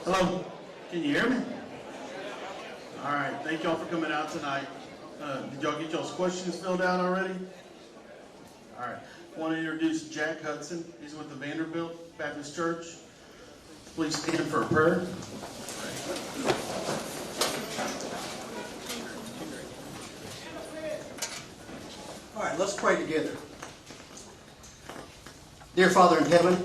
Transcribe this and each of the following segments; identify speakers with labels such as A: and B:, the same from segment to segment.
A: Hello, can you hear me? All right, thank y'all for coming out tonight. Did y'all get y'all's questions filled out already? All right, I want to introduce Jack Hudson. He's with the Vanderbilt Baptist Church. Please stand for a prayer.
B: All right, let's pray together. Dear Father in heaven,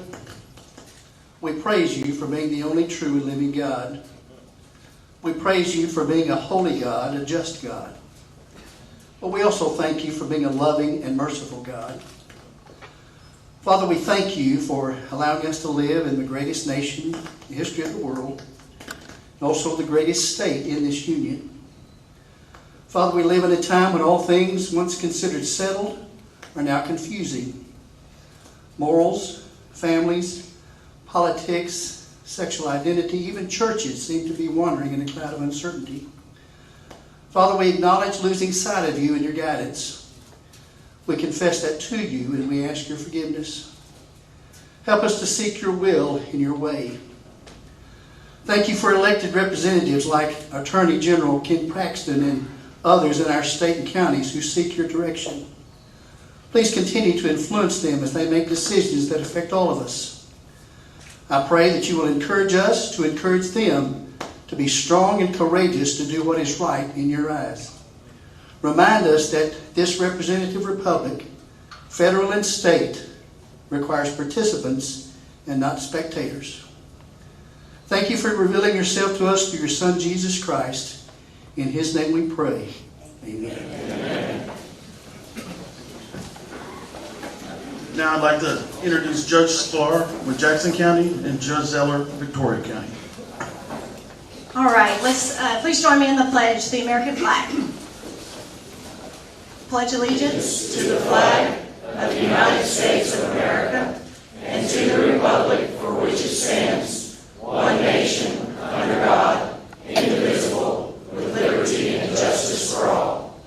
B: we praise you for being the only true and living God. We praise you for being a holy God, a just God. But we also thank you for being a loving and merciful God. Father, we thank you for allowing us to live in the greatest nation in the history of the world, and also the greatest state in this union. Father, we live in a time when all things once considered settled are now confusing. Morals, families, politics, sexual identity, even churches seem to be wandering in a cloud of uncertainty. Father, we acknowledge losing sight of you and your guidance. We confess that to you and we ask your forgiveness. Help us to seek your will in your way. Thank you for elected representatives like Attorney General Ken Paxton and others in our state and counties who seek your direction. Please continue to influence them as they make decisions that affect all of us. I pray that you will encourage us to encourage them to be strong and courageous to do what is right in your eyes. Remind us that this representative republic, federal and state, requires participants and not spectators. Thank you for revealing yourself to us through your Son, Jesus Christ. In his name we pray. Amen.
A: Amen. Now I'd like to introduce Judge Sklar with Jackson County and Judge Zeller, Victoria County.
C: All right, let's please join me in the pledge to the American flag. Pledge allegiance to the flag of the United States of America and to the republic for which it stands, one nation, under God, indivisible, with liberty and justice for all.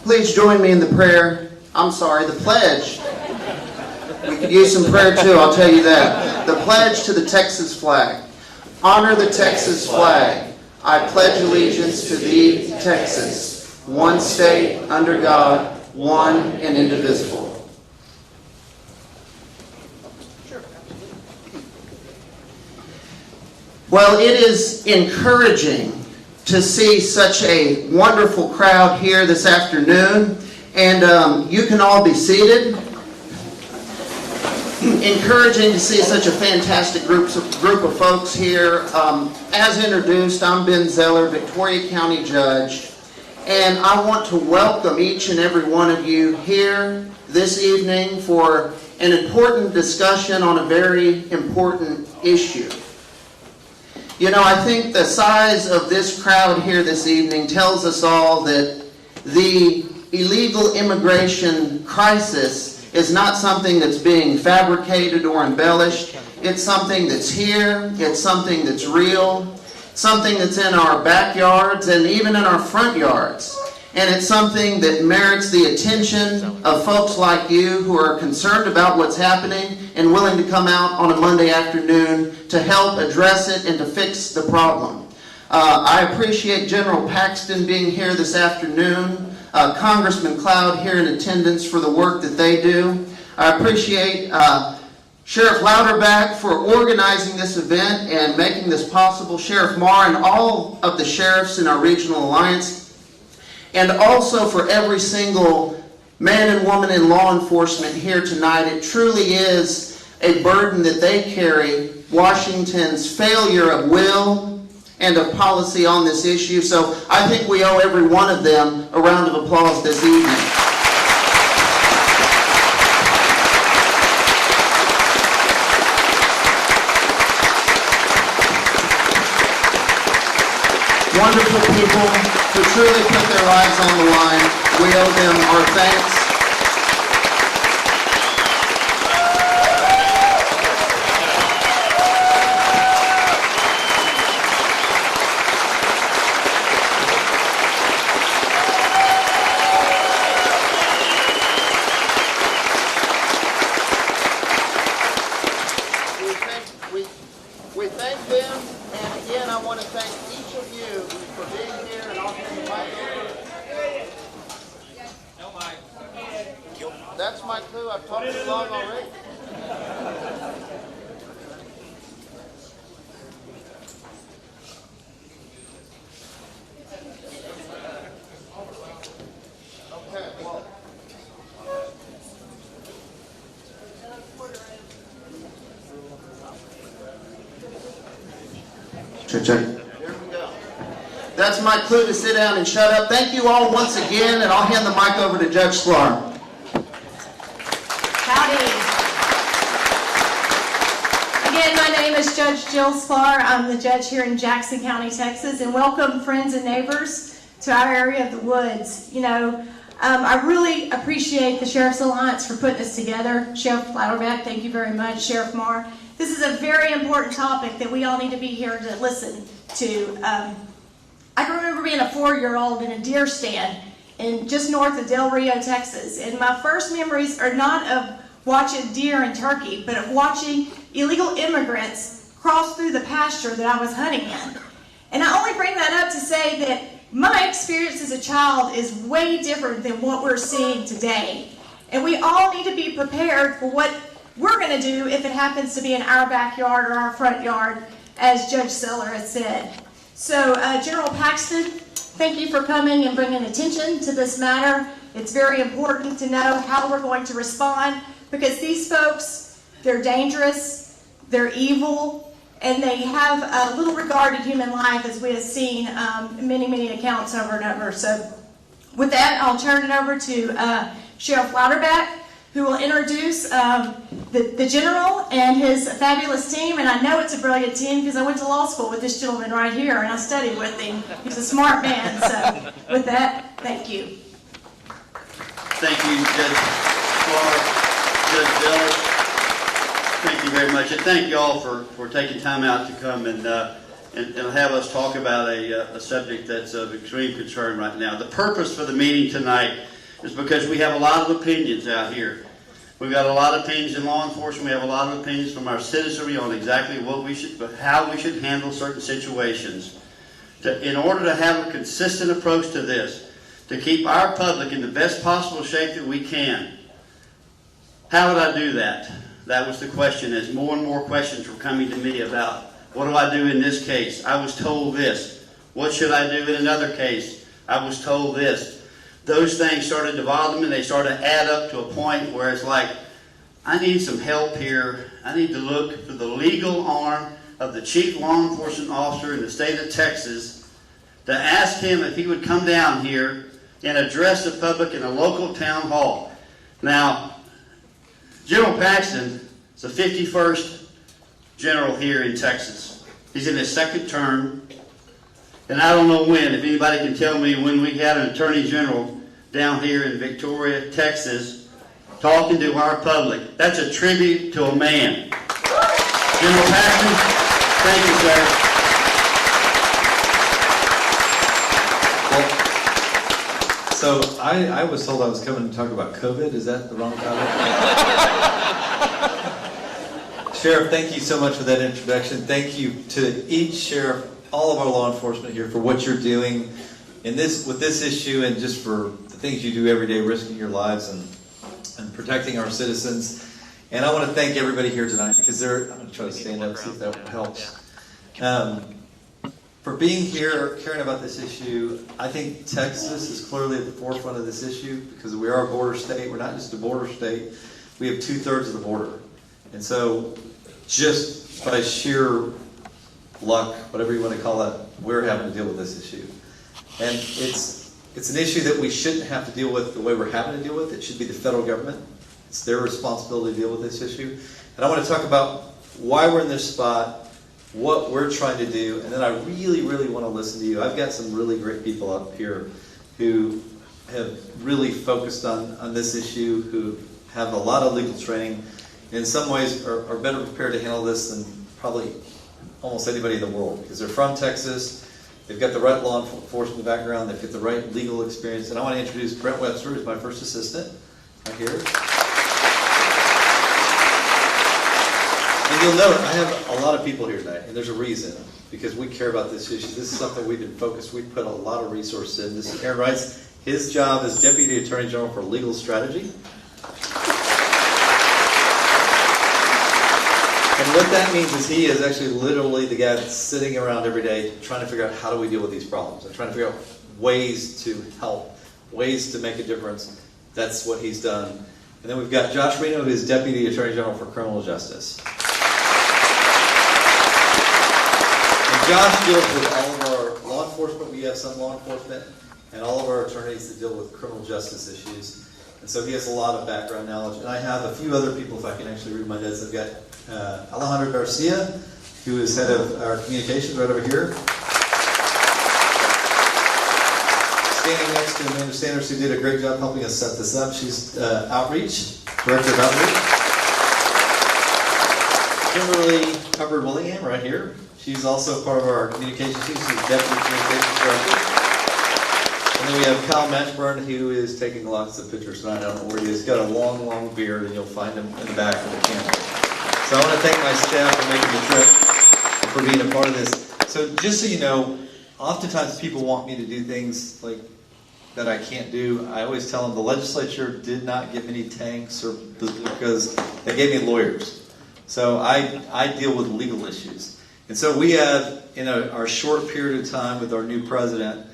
D: Please join me in the prayer. The pledge. We could use some prayer too, I'll tell you that. The pledge to the Texas flag. Honor the Texas flag. I pledge allegiance to thee, Texas, one state, under God, one and indivisible. Well, it is encouraging to see such a wonderful crowd here this afternoon. And you can all be seated. Encouraging to see such a fantastic group of folks here. As introduced, I'm Ben Zeller, Victoria County Judge. And I want to welcome each and every one of you here this evening for an important discussion on a very important issue. You know, I think the size of this crowd here this evening tells us all that the illegal immigration crisis is not something that's being fabricated or embellished. It's something that's here. It's something that's real. Something that's in our backyards and even in our front yards. And it's something that merits the attention of folks like you who are concerned about what's happening and willing to come out on a Monday afternoon to help address it and to fix the problem. I appreciate General Paxton being here this afternoon, Congressman Cloud here in attendance for the work that they do. I appreciate Sheriff Louderback for organizing this event and making this possible, Sheriff Marr and all of the sheriffs in our regional alliance, and also for every single man and woman in law enforcement here tonight. It truly is a burden that they carry, Washington's failure of will and of policy on this issue. So I think we owe every one of them a round of applause this evening. Wonderful people who truly put their lives on the line. We owe them our thanks. we thank them, and again, I want to thank each of you for being here, and I'll hand the mic over. That's my clue. I've talked too long already. Okay, well.
C: Check.
D: There we go. That's my clue to sit down and shut up. Thank you all once again, and I'll hand the mic over to Judge Sklar.
E: Howdy. Again, my name is Judge Jill Sklar. I'm the judge here in Jackson County, Texas, and welcome friends and neighbors to our area of the woods. You know, I really appreciate the Sheriff's Alliance for putting this together. Sheriff Louderback, thank you very much. Sheriff Marr. This is a very important topic that we all need to be here to listen to. I can remember being a 4-year-old in a deer stand just north of Del Rio, Texas. And my first memories are not of watching deer and turkey, but of watching illegal immigrants cross through the pasture that I was hunting in. And I only bring that up to say that my experience as a child is way different than what we're seeing today. And we all need to be prepared for what we're going to do if it happens to be in our backyard or our front yard, as Judge Seller has said. So, General Paxton, thank you for coming and bringing attention to this matter. It's very important to know how we're going to respond, because these folks, they're dangerous, they're evil, and they have little regard to human life, as we have seen many, many accounts over and over. So, with that, I'll turn it over to Sheriff Louderback, who will introduce the general and his fabulous team. And I know it's a brilliant team because I went to law school with this gentleman right here and I studied with him. He's a smart man. So with that, thank you.
F: Thank you, Judge Sklar, Judge Zeller. Thank you very much. And thank you all for taking time out to come and have us talk about a subject that's of extreme concern right now. The purpose for the meeting tonight is because we have a lot of opinions out here. We've got a lot of opinions in law enforcement. We have a lot of opinions from our citizenry on exactly how we should handle certain situations. In order to have a consistent approach to this, to keep our public in the best possible shape that we can. How would I do that? That was the question, as more and more questions were coming to me about, what do I do in this case? I was told this. What should I do in another case? I was told this. Those things started to bother them, and they started to add up to a point where it's like, I need some help here. I need to look for the legal arm of the chief law enforcement officer in the state of Texas to ask him if he would come down here and address the public in a local town hall. Now, General Paxton is the 51st general here in Texas. He's in his second term. And I don't know when, if anybody can tell me when we had an attorney general down here in Victoria, Texas, talking to our public. That's a tribute to a man. General Paxton, thank you, sir.
G: Well, so I was told I was coming to talk about COVID. Is that the wrong topic? Sheriff, thank you so much for that introduction. Thank you to each sheriff, all of our law enforcement here, for what you're doing with this issue, and just for the things you do every day, risking your lives and protecting our citizens. And I want to thank everybody here tonight, because I'm going to try to stand up, see if that helps. For being here, caring about this issue. I think Texas is clearly at the forefront of this issue, because we are a border state. We're not just a border state. We have 2/3 of the border. And so just by sheer luck, whatever you want to call it, we're having to deal with this issue. And it's an issue that we shouldn't have to deal with the way we're having to deal with. It should be the federal government. It's their responsibility to deal with this issue. And I want to talk about why we're in this spot, what we're trying to do, and then I really, really want to listen to you. I've got some really great people up here who have really focused on this issue, who have a lot of legal training, and in some ways are better prepared to handle this than probably almost anybody in the world, because they're from Texas. They've got the right law enforcement background. They've got the right legal experience. And I want to introduce Brent Webster, who's my first assistant, right here. And you'll note, I have a lot of people here tonight, and there's a reason, because we care about this issue. This is something we've been focused, we put a lot of resources in. This is Aaron Rice. His job is Deputy Attorney General for Legal Strategy. And what that means is he is actually literally the guy that's sitting around every day trying to figure out how do we deal with these problems and trying to figure out ways to help, ways to make a difference. That's what he's done. And then we've got Josh Reno, who is Deputy Attorney General for Criminal Justice. And Josh deals with all of our law enforcement. We have some law enforcement and all of our attorneys that deal with criminal justice issues. And so he has a lot of background knowledge. And I have a few other people, if I can actually read my notes. I've got Alejandro Garcia, who is head of our communications right over here. Standing next to Amanda Sanders, who did a great job helping us set this up. She's outreach, director of outreach. Kimberly Hubbard-Willingham, right here. She's also part of our communications team. She's deputy communications director. And then we have Kyle Matchburn, who is taking lots of pictures tonight. I don't know where he is. He's got a long, long beard, and you'll find him in the back of the camera. So I want to thank my staff for making the trip and for being a part of this. So just so you know, oftentimes people want me to do things like that I can't do. I always tell them the legislature did not give me any tanks or because they gave me lawyers. So I deal with legal issues. And so we have, in our short period of time with our new president,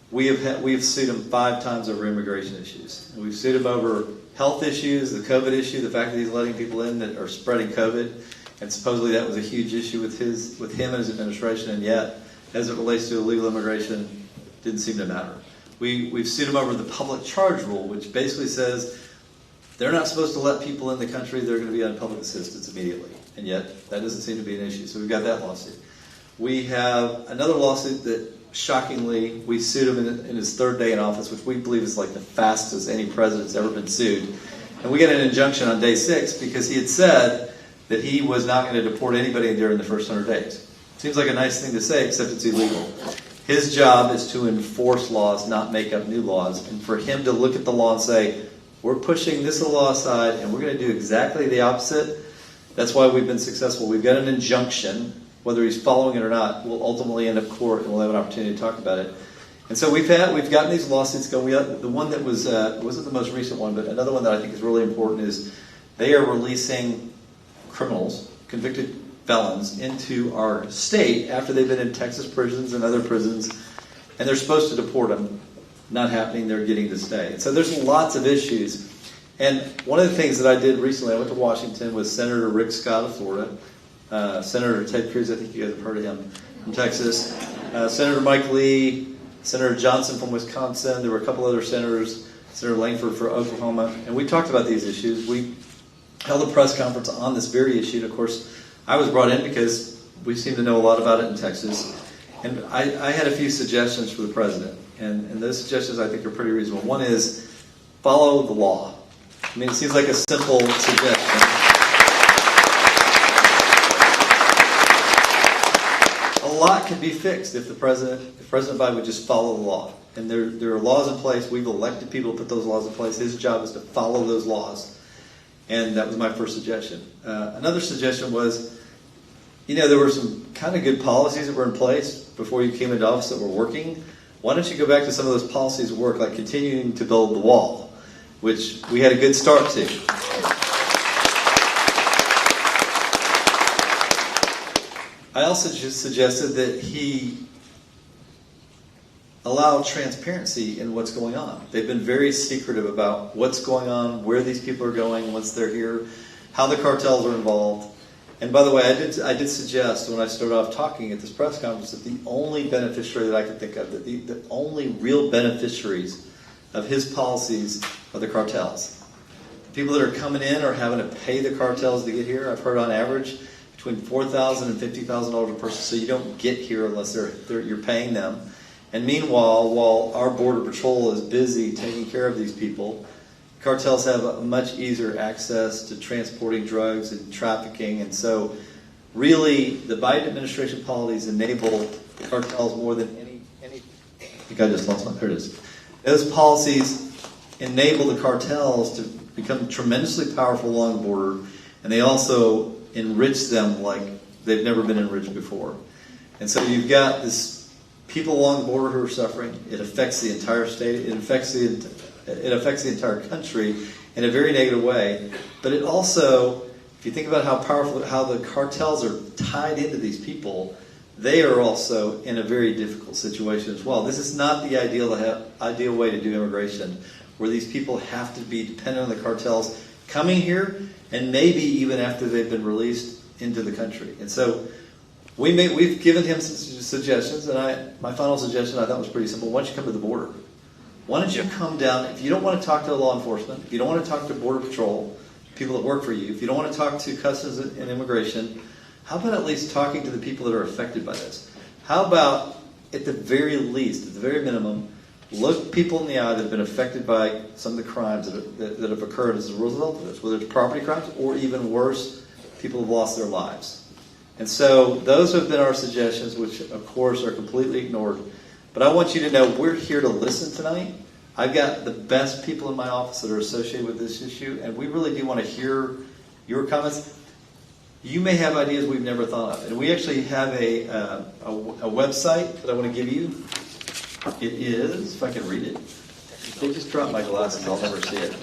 G: we have sued him 5 times over immigration issues. And we've sued him over health issues, the COVID issue, the fact that he's letting people in that are spreading COVID, and supposedly that was a huge issue with him and his administration, and yet, as it relates to illegal immigration, didn't seem to matter. We've sued him over the public charge rule, which basically says they're not supposed to let people in the country that are going to be on public assistance immediately, and yet that doesn't seem to be an issue. So we've got that lawsuit. We have another lawsuit that, shockingly, we sued him in his 3rd day in office, which we believe is like the fastest any president's ever been sued. And we got an injunction on day 6 because he had said that he was not going to deport anybody during the first 100 days. Seems like a nice thing to say, except it's illegal. His job is to enforce laws, not make up new laws. And for him to look at the law and say, we're pushing this law aside and we're going to do exactly the opposite, that's why we've been successful. We've got an injunction. Whether he's following it or not, we'll ultimately end up court, and we'll have an opportunity to talk about it. And so we've gotten these lawsuits going. The one that wasn't the most recent one, but another one that I think is really important is they are releasing criminals, convicted felons, into our state after they've been in Texas prisons and other prisons, and they're supposed to deport them. Not happening. They're getting to stay. And so there's lots of issues. And one of the things that I did recently, I went to Washington with Senator Rick Scott of Florida. Senator Ted Cruz, I think you guys have heard of him, from Texas. Senator Mike Lee, Senator Johnson from Wisconsin. There were a couple other senators, Senator Langford for Oklahoma. And we talked about these issues. We held a press conference on this very issue. And of course, I was brought in because we seem to know a lot about it in Texas. And I had a few suggestions for the president. And those suggestions I think are pretty reasonable. One is follow the law. I mean, it seems like a simple suggestion. A lot could be fixed if President Biden would just follow the law. And there are laws in place. We've elected people to put those laws in place. His job is to follow those laws. And that was my first suggestion. Another suggestion was, there were some kind of good policies that were in place before you came into office that were working. Why don't you go back to some of those policies that work, like continuing to build the wall, which we had a good start to. I also just suggested that he allow transparency in what's going on. They've been very secretive about what's going on, where these people are going once they're here, how the cartels are involved. And by the way, I did suggest when I started off talking at this press conference that the only beneficiary that I could think of, that the only real beneficiaries of his policies are the cartels. The people that are coming in are having to pay the cartels to get here. I've heard on average between $4,000 and $50,000 a person, so you don't get here unless you're paying them. And meanwhile, while our Border Patrol is busy taking care of these people, cartels have a much easier access to transporting drugs and trafficking. And so really, the Biden administration policies enable cartels more than any I think I just lost my, there it is. Those policies enable the cartels to become tremendously powerful along the border, and they also enrich them like they've never been enriched before. And so you've got this people along the border who are suffering. It affects the entire state. It affects the entire country in a very negative way. But it also, if you think about how powerful, how the cartels are tied into these people, they are also in a very difficult situation as well. This is not the ideal way to do immigration, where these people have to be dependent on the cartels coming here, and maybe even after they've been released into the country. And so we've given him some suggestions, and my final suggestion I thought was pretty simple. Why don't you come to the border? Why don't you come down, if you don't want to talk to law enforcement, if you don't want to talk to Border Patrol, people that work for you, if you don't want to talk to Customs and Immigration, how about at least talking to the people that are affected by this? How about, at the very least, at the very minimum, look people in the eye that have been affected by some of the crimes that have occurred as a result of this, whether it's property crimes or even worse, people have lost their lives. And so those have been our suggestions, which of course are completely ignored. But I want you to know we're here to listen tonight. I've got the best people in my office that are associated with this issue, and we really do want to hear your comments. You may have ideas we've never thought of. And we actually have a website that I want to give you. It is, if I can read it. They just dropped my glasses, I'll never see it.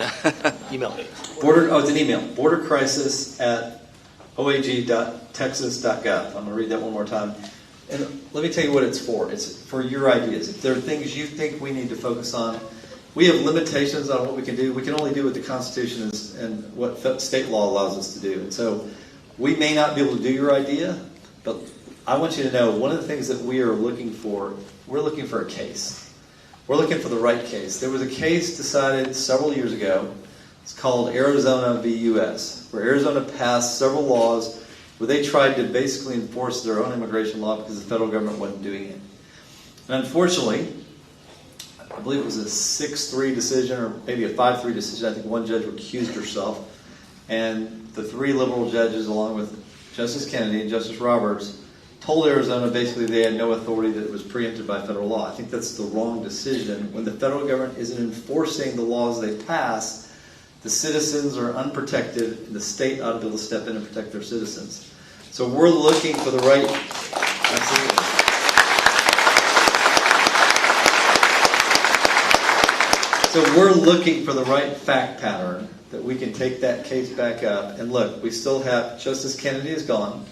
H: Email.
G: It's an email. bordercrisis@oag.texas.gov. I'm going to read that one more time. And let me tell you what it's for. It's for your ideas. If there are things you think we need to focus on, we have limitations on what we can do. We can only do what the Constitution is and what state law allows us to do. And so we may not be able to do your idea, but I want you to know one of the things that we are looking for, we're looking for a case. We're looking for the right case. There was a case decided several years ago. It's called Arizona v. U.S., where Arizona passed several laws where they tried to basically enforce their own immigration law because the federal government wasn't doing it. And unfortunately, I believe it was a 6-3 decision or maybe a 5-3 decision. I think one judge recused herself. And the 3 liberal judges, along with Justice Kennedy and Justice Roberts, told Arizona basically they had no authority, that it was preempted by federal law. I think that's the wrong decision. When the federal government isn't enforcing the laws they pass, the citizens are unprotected, and the state ought to be able to step in and protect their citizens. So we're looking for the right... Absolutely. So we're looking for the right fact pattern that we can take that case back up. And look, we still have... Justice Kennedy is gone.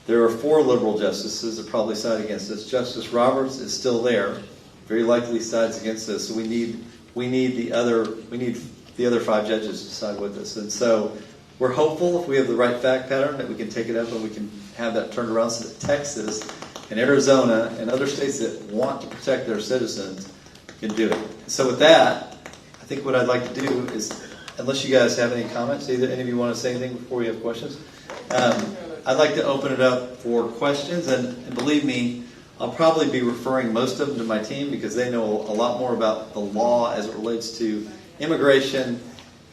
G: There are 4 liberal justices that probably side against us. Justice Roberts is still there, very likely sides against us. So we need the other 5 judges to side with us. And so we're hopeful, if we have the right fact pattern, that we can take it up and we can have that turned around so that Texas and Arizona and other states that want to protect their citizens can do it. So with that, I think what I'd like to do is, unless you guys have any comments, either any of you want to say anything before we have questions, I'd like to open it up for questions. And believe me, I'll probably be referring most of them to my team because they know a lot more about the law as it relates to immigration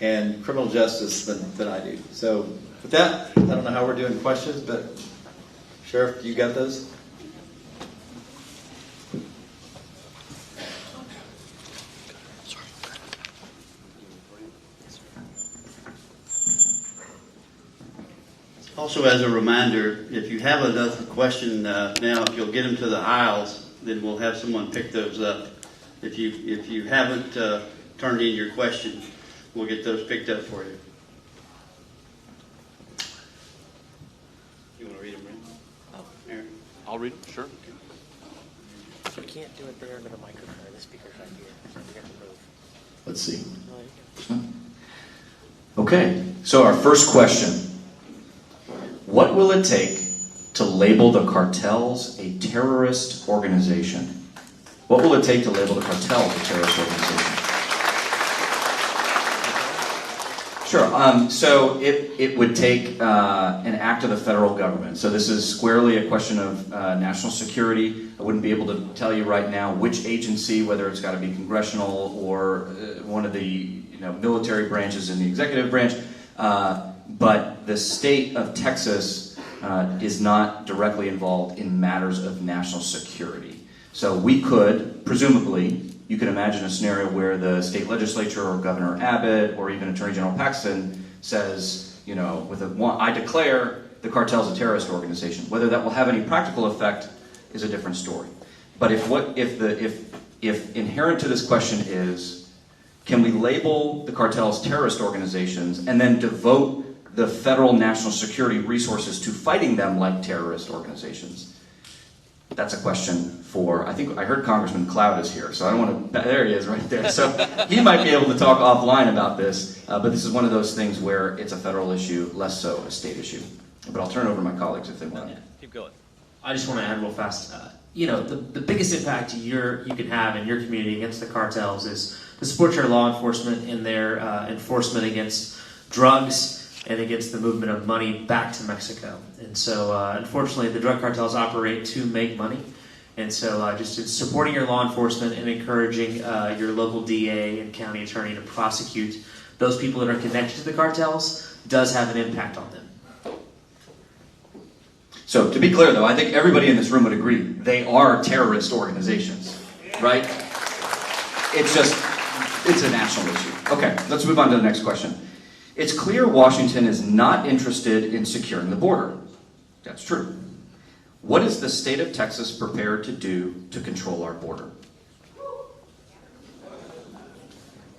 G: and criminal justice than I do. So with that, I don't know how we're doing questions, but Sheriff, you got those?
F: Also, as a reminder, if you have another question now, if you'll get them to the aisles, then we'll have someone pick those up. If you haven't turned in your question, we'll get those picked up for you. You want to read them, Brent? Aaron?
H: I'll read them, sure. You can't do it there under the microphone. The speaker's right here. So we have to move.
I: Let's see. Okay, so our first question. What will it take to label the cartels a terrorist organization? What will it take to label the cartels a terrorist organization? Sure. So it would take an act of the federal government. So this is squarely a question of national security. I wouldn't be able to tell you right now which agency, whether it's got to be congressional or one of the military branches in the executive branch. But the state of Texas is not directly involved in matters of national security. So we could, presumably, you could imagine a scenario where the state legislature or Governor Abbott or even Attorney General Paxton says, I declare the cartel's a terrorist organization. Whether that will have any practical effect is a different story. But if inherent to this question is, can we label the cartels terrorist organizations and then devote the federal national security resources to fighting them like terrorist organizations? That's a question for, I think I heard Congressman Cloud is here, so I don't want to, there he is right there. So he might be able to talk offline about this, but this is one of those things where it's a federal issue, less so a state issue. But I'll turn it over to my colleagues if they want.
H: Yeah, keep going.
J: I just want to add real fast. The biggest impact you can have in your community against the cartels is to support your law enforcement in their enforcement against drugs and against the movement of money back to Mexico. And so, unfortunately, the drug cartels operate to make money. And so, just supporting your law enforcement and encouraging your local DA and county attorney to prosecute those people that are connected to the cartels does have an impact on them.
I: So, to be clear though, I think everybody in this room would agree, they are terrorist organizations, right? It's a national issue. Okay, let's move on to the next question. It's clear Washington is not interested in securing the border. That's true. What is the state of Texas prepared to do to control our border?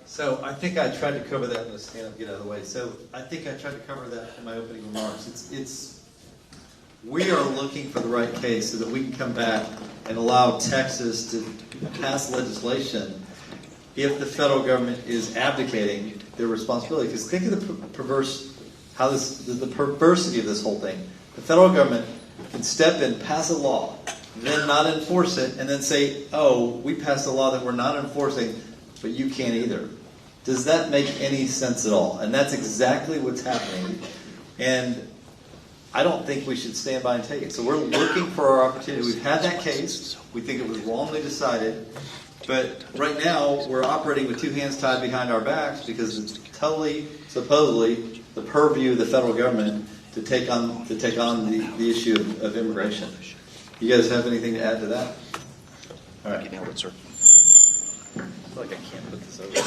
G: So I think I tried to cover that. I'm going to stand up and get out of the way. So I think I tried to cover that in my opening remarks. We are looking for the right case so that we can come back and allow Texas to pass legislation if the federal government is abdicating their responsibility. Because think of the perversity of this whole thing. The federal government can step in, pass a law, then not enforce it, and then say, oh, we passed a law that we're not enforcing, but you can't either. Does that make any sense at all? And that's exactly what's happening. And I don't think we should stand by and take it. So we're looking for our opportunity. We've had that case. We think it was wrongly decided. But right now, we're operating with two hands tied behind our backs because it's totally, supposedly, the purview of the federal government to take on the issue of immigration. You guys have anything to add to that? All right.
H: You nailed it, sir. I feel like I can't put this over.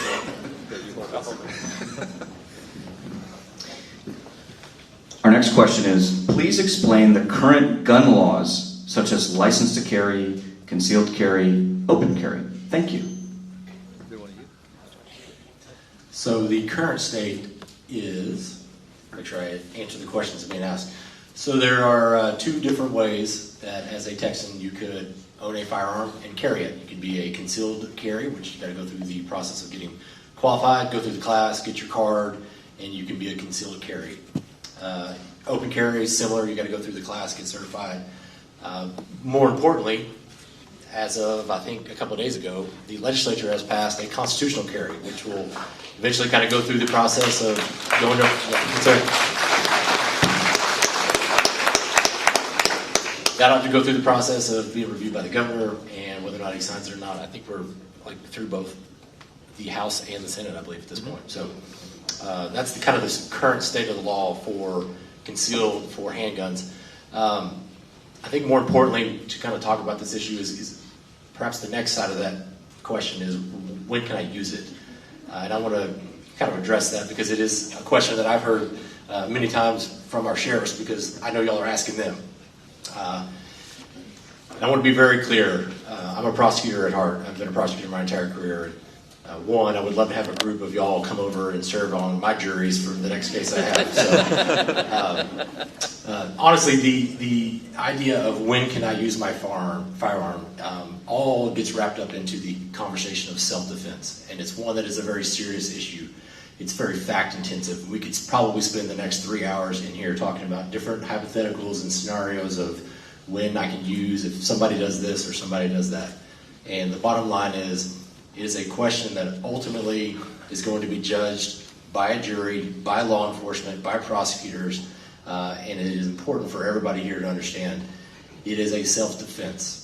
I: Our next question is, please explain the current gun laws, such as license to carry, concealed carry, open carry. Thank you.
K: So the current state is, make sure I answer the questions being asked. So there are two different ways that as a Texan you could own a firearm and carry it. You could be a concealed carry, which you got to go through the process of getting qualified, go through the class, get your card, and you can be a concealed carry. Open carry is similar. You got to go through the class, get certified. More importantly, as of I think a couple of days ago, the legislature has passed a constitutional carry, which will eventually kind of go through the process of going to. That'll have to go through the process of being reviewed by the governor and whether or not he signs it or not. I think we're through both the House and the Senate, I believe, at this point. So that's the kind of this current state of the law for concealed for handguns. I think more importantly, to kind of talk about this issue is perhaps the next side of that question is when can I use it? And I want to kind of address that because it is a question that I've heard many times from our sheriffs because I know y'all are asking them. And I want to be very clear. I'm a prosecutor at heart. I've been a prosecutor my entire career. One, I would love to have a group of y'all come over and serve on my juries for the next case I have. So, honestly, the idea of when can I use my firearm all gets wrapped up into the conversation of self-defense. And it's one that is a very serious issue. It's very fact-intensive. We could probably spend the next 3 hours in here talking about different hypotheticals and scenarios of when I can use if somebody does this or somebody does that. And the bottom line is, it is a question that ultimately is going to be judged by a jury, by law enforcement, by prosecutors, and it is important for everybody here to understand it is a self-defense.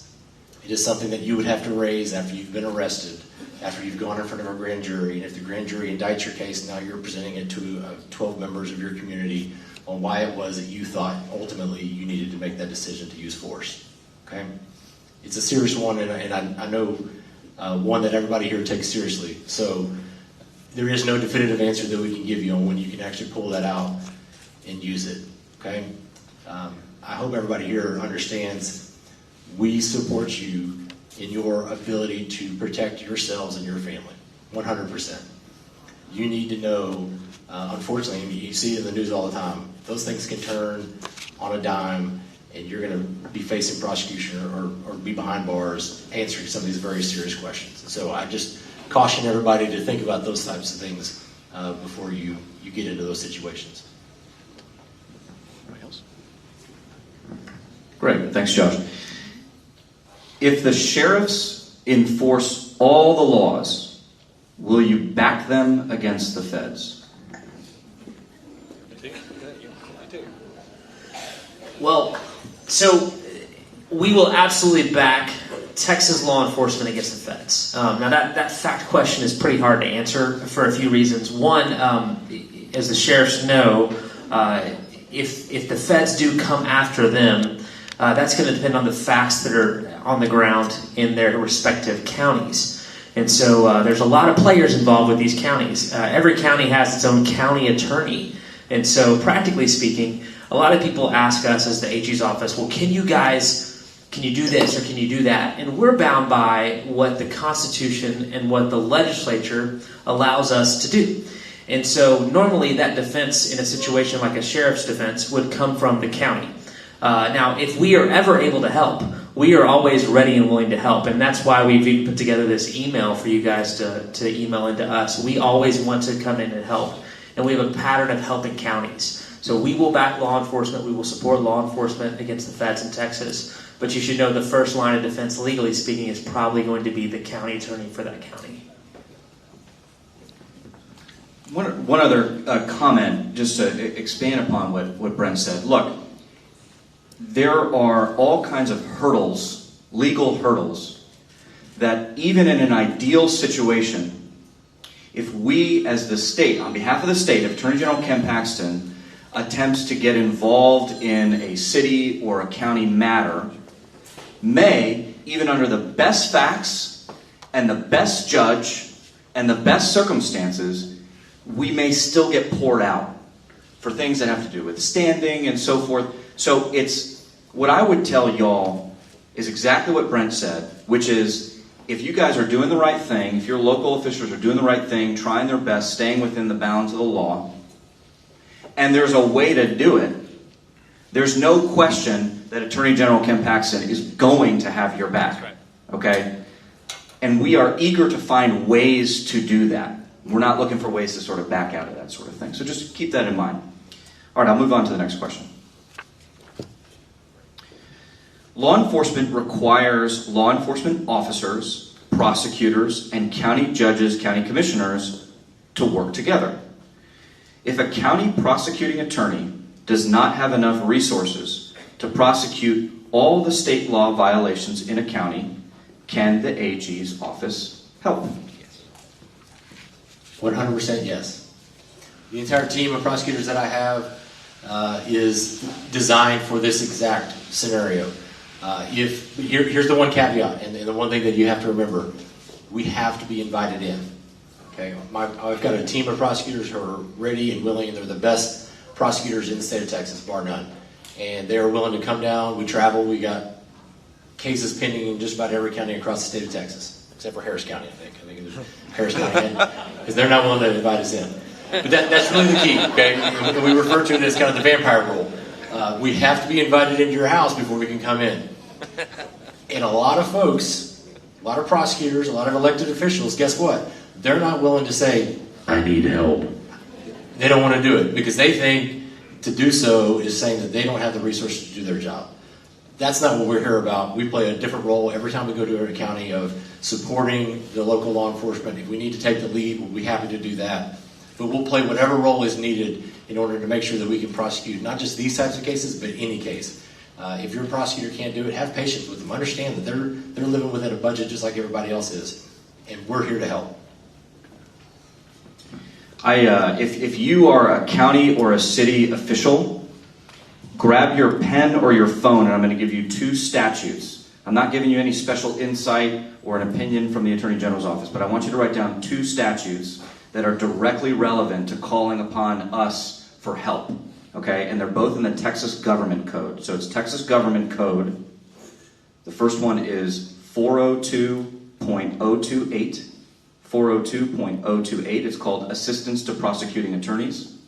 K: It is something that you would have to raise after you've been arrested, after you've gone in front of a grand jury, and if the grand jury indicts your case, now you're presenting it to 12 members of your community on why it was that you thought ultimately you needed to make that decision to use force. Okay? It's a serious one, and I know one that everybody here takes seriously. So there is no definitive answer that we can give you on when you can actually pull that out and use it. Okay? I hope everybody here understands we support you in your ability to protect yourselves and your family, 100%. You need to know, unfortunately, you see it in the news all the time, those things can turn on a dime, and you're going to be facing prosecution or be behind bars answering some of these very serious questions. So I just caution everybody to think about those types of things before you get into those situations.
I: Anybody else? Great, thanks, Josh. If the sheriffs enforce all the laws, will you back them against the feds?
J: Well, so we will absolutely back Texas law enforcement against the feds. Now that fact question is pretty hard to answer for a few reasons. One, as the sheriffs know, if the feds do come after them, that's going to depend on the facts that are on the ground in their respective counties. And so there's a lot of players involved with these counties. Every county has its own county attorney. And so practically speaking, a lot of people ask us as the AG's office, well, can you do this or can you do that? And we're bound by what the Constitution and what the legislature allows us to do. And so normally that defense in a situation like a sheriff's defense would come from the county. Now, if we are ever able to help, we are always ready and willing to help. And that's why we've even put together this email for you guys to email into us. We always want to come in and help. And we have a pattern of helping counties. So we will back law enforcement. We will support law enforcement against the feds in Texas. But you should know the first line of defense, legally speaking, is probably going to be the county attorney for that county.
I: One other comment, just to expand upon what Brent said. Look, there are all kinds of hurdles, legal hurdles, that even in an ideal situation, if we as the state, on behalf of the state, if Attorney General Ken Paxton attempts to get involved in a city or a county matter, may, even under the best facts and the best judge and the best circumstances, we may still get poured out for things that have to do with standing and so forth. So it's, what I would tell y'all is exactly what Brent said, which is, if you guys are doing the right thing, if your local officials are doing the right thing, trying their best, staying within the bounds of the law, and there's a way to do it, there's no question that Attorney General Ken Paxton is going to have your back. Okay? And we are eager to find ways to do that. We're not looking for ways to sort of back out of that sort of thing. So just keep that in mind. All right, I'll move on to the next question. Law enforcement requires law enforcement officers, prosecutors, and county judges, county commissioners to work together. If a county prosecuting attorney does not have enough resources to prosecute all the state law violations in a county, can the AG's office help?
K: 100% yes. The entire team of prosecutors that I have is designed for this exact scenario. Here's the one caveat, and the one thing that you have to remember: we have to be invited in. Okay, I've got a team of prosecutors who are ready and willing, and they're the best prosecutors in the state of Texas, bar none. And they are willing to come down. We travel. We got cases pending in just about every county across the state of Texas, except for Harris County, I think. I think there's Harris County, because they're not willing to invite us in. But that's really the key, okay? And we refer to it as kind of the vampire rule. We have to be invited into your house before we can come in. And a lot of folks, a lot of prosecutors, a lot of elected officials, guess what? They're not willing to say, I need help. They don't want to do it because they think to do so is saying that they don't have the resources to do their job. That's not what we're here about. We play a different role every time we go to a county of supporting the local law enforcement. If we need to take the lead, we'll be happy to do that. But we'll play whatever role is needed in order to make sure that we can prosecute not just these types of cases, but any case. If your prosecutor can't do it, have patience with them. Understand that they're living within a budget just like everybody else is. And we're here to help.
I: If you are a county or a city official, grab your pen or your phone, and I'm going to give you 2 statutes. I'm not giving you any special insight or an opinion from the Attorney General's office, but I want you to write down 2 statutes that are directly relevant to calling upon us for help. okay? And they're both in the Texas Government Code. So it's Texas Government Code. The first one is 402.028. 402.028. It's called Assistance to Prosecuting Attorneys.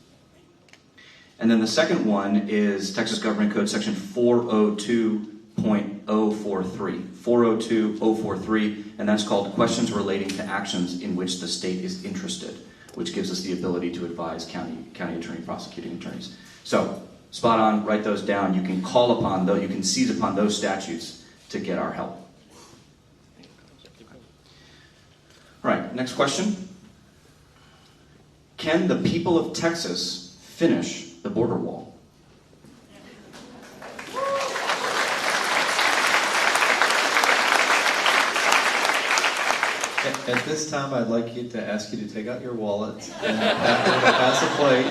I: And then the second one is Texas Government Code Section 402.043. 402.043, and that's called Questions Relating to Actions in Which the State is Interested, which gives us the ability to advise county attorney, prosecuting attorneys. So, spot on, write those down. You can call upon those, you can seize upon those statutes to get our help. All right, next question. Can the people of Texas finish the border wall?
G: At this time, I'd like to ask you to take out your wallets and pass a plate.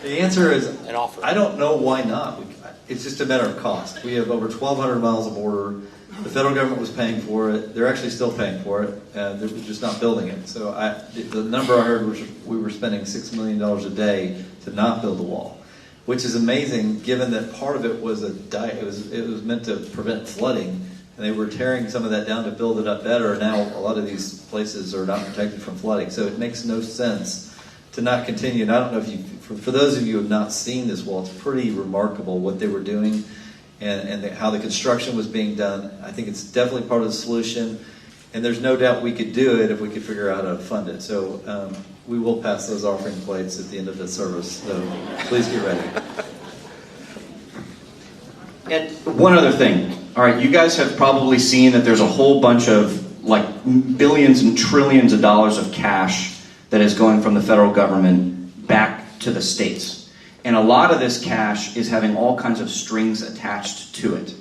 G: The answer is, I don't know why not. It's just a matter of cost. We have over 1,200 miles of border. The federal government was paying for it. They're actually still paying for it. They're just not building it. So the number I heard was we were spending $6 million a day to not build the wall, which is amazing given that part of it was it was meant to prevent flooding. And they were tearing some of that down to build it up better. Now a lot of these places are not protected from flooding. So it makes no sense to not continue. And I don't know if you, for those of you who have not seen this wall, it's pretty remarkable what they were doing and how the construction was being done. I think it's definitely part of the solution. And there's no doubt we could do it if we could figure out how to fund it. So we will pass those offering plates at the end of the service. So please get ready.
I: And one other thing. All right, you guys have probably seen that there's a whole bunch of like billions and trillions of dollars of cash that is going from the federal government back to the states. And a lot of this cash is having all kinds of strings attached to it.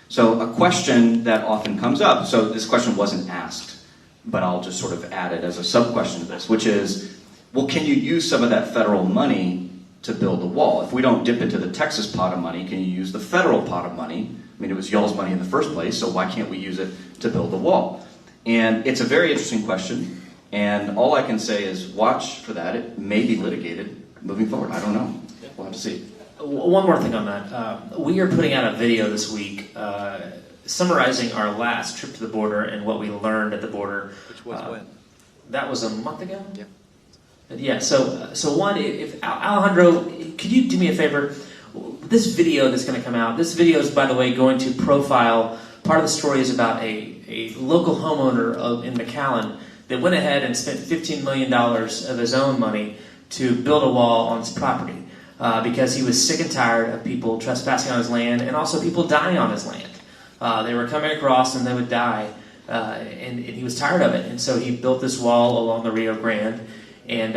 I: So a question that often comes up, so this question wasn't asked, but I'll just sort of add it as a sub-question to this, which is, well, can you use some of that federal money to build the wall? If we don't dip into the Texas pot of money, can you use the federal pot of money? I mean, it was y'all's money in the first place, so why can't we use it to build the wall? And it's a very interesting question, and all I can say is watch for that. It may be litigated moving forward. I don't know. We'll have to see.
J: One more thing on that. We are putting out a video this week summarizing our last trip to the border and what we learned at the border.
G: Which was when?
J: That was a month ago?
G: Yeah.
J: Yeah, so one, if Alejandro, could you do me a favor? This video that's going to come out, this video is, by the way, going to profile, part of the story is about a local homeowner in McAllen that went ahead and spent $15 million of his own money to build a wall on his property because he was sick and tired of people trespassing on his land and also people dying on his land. They were coming across and they would die, and he was tired of it. And so he built this wall along the Rio Grande. And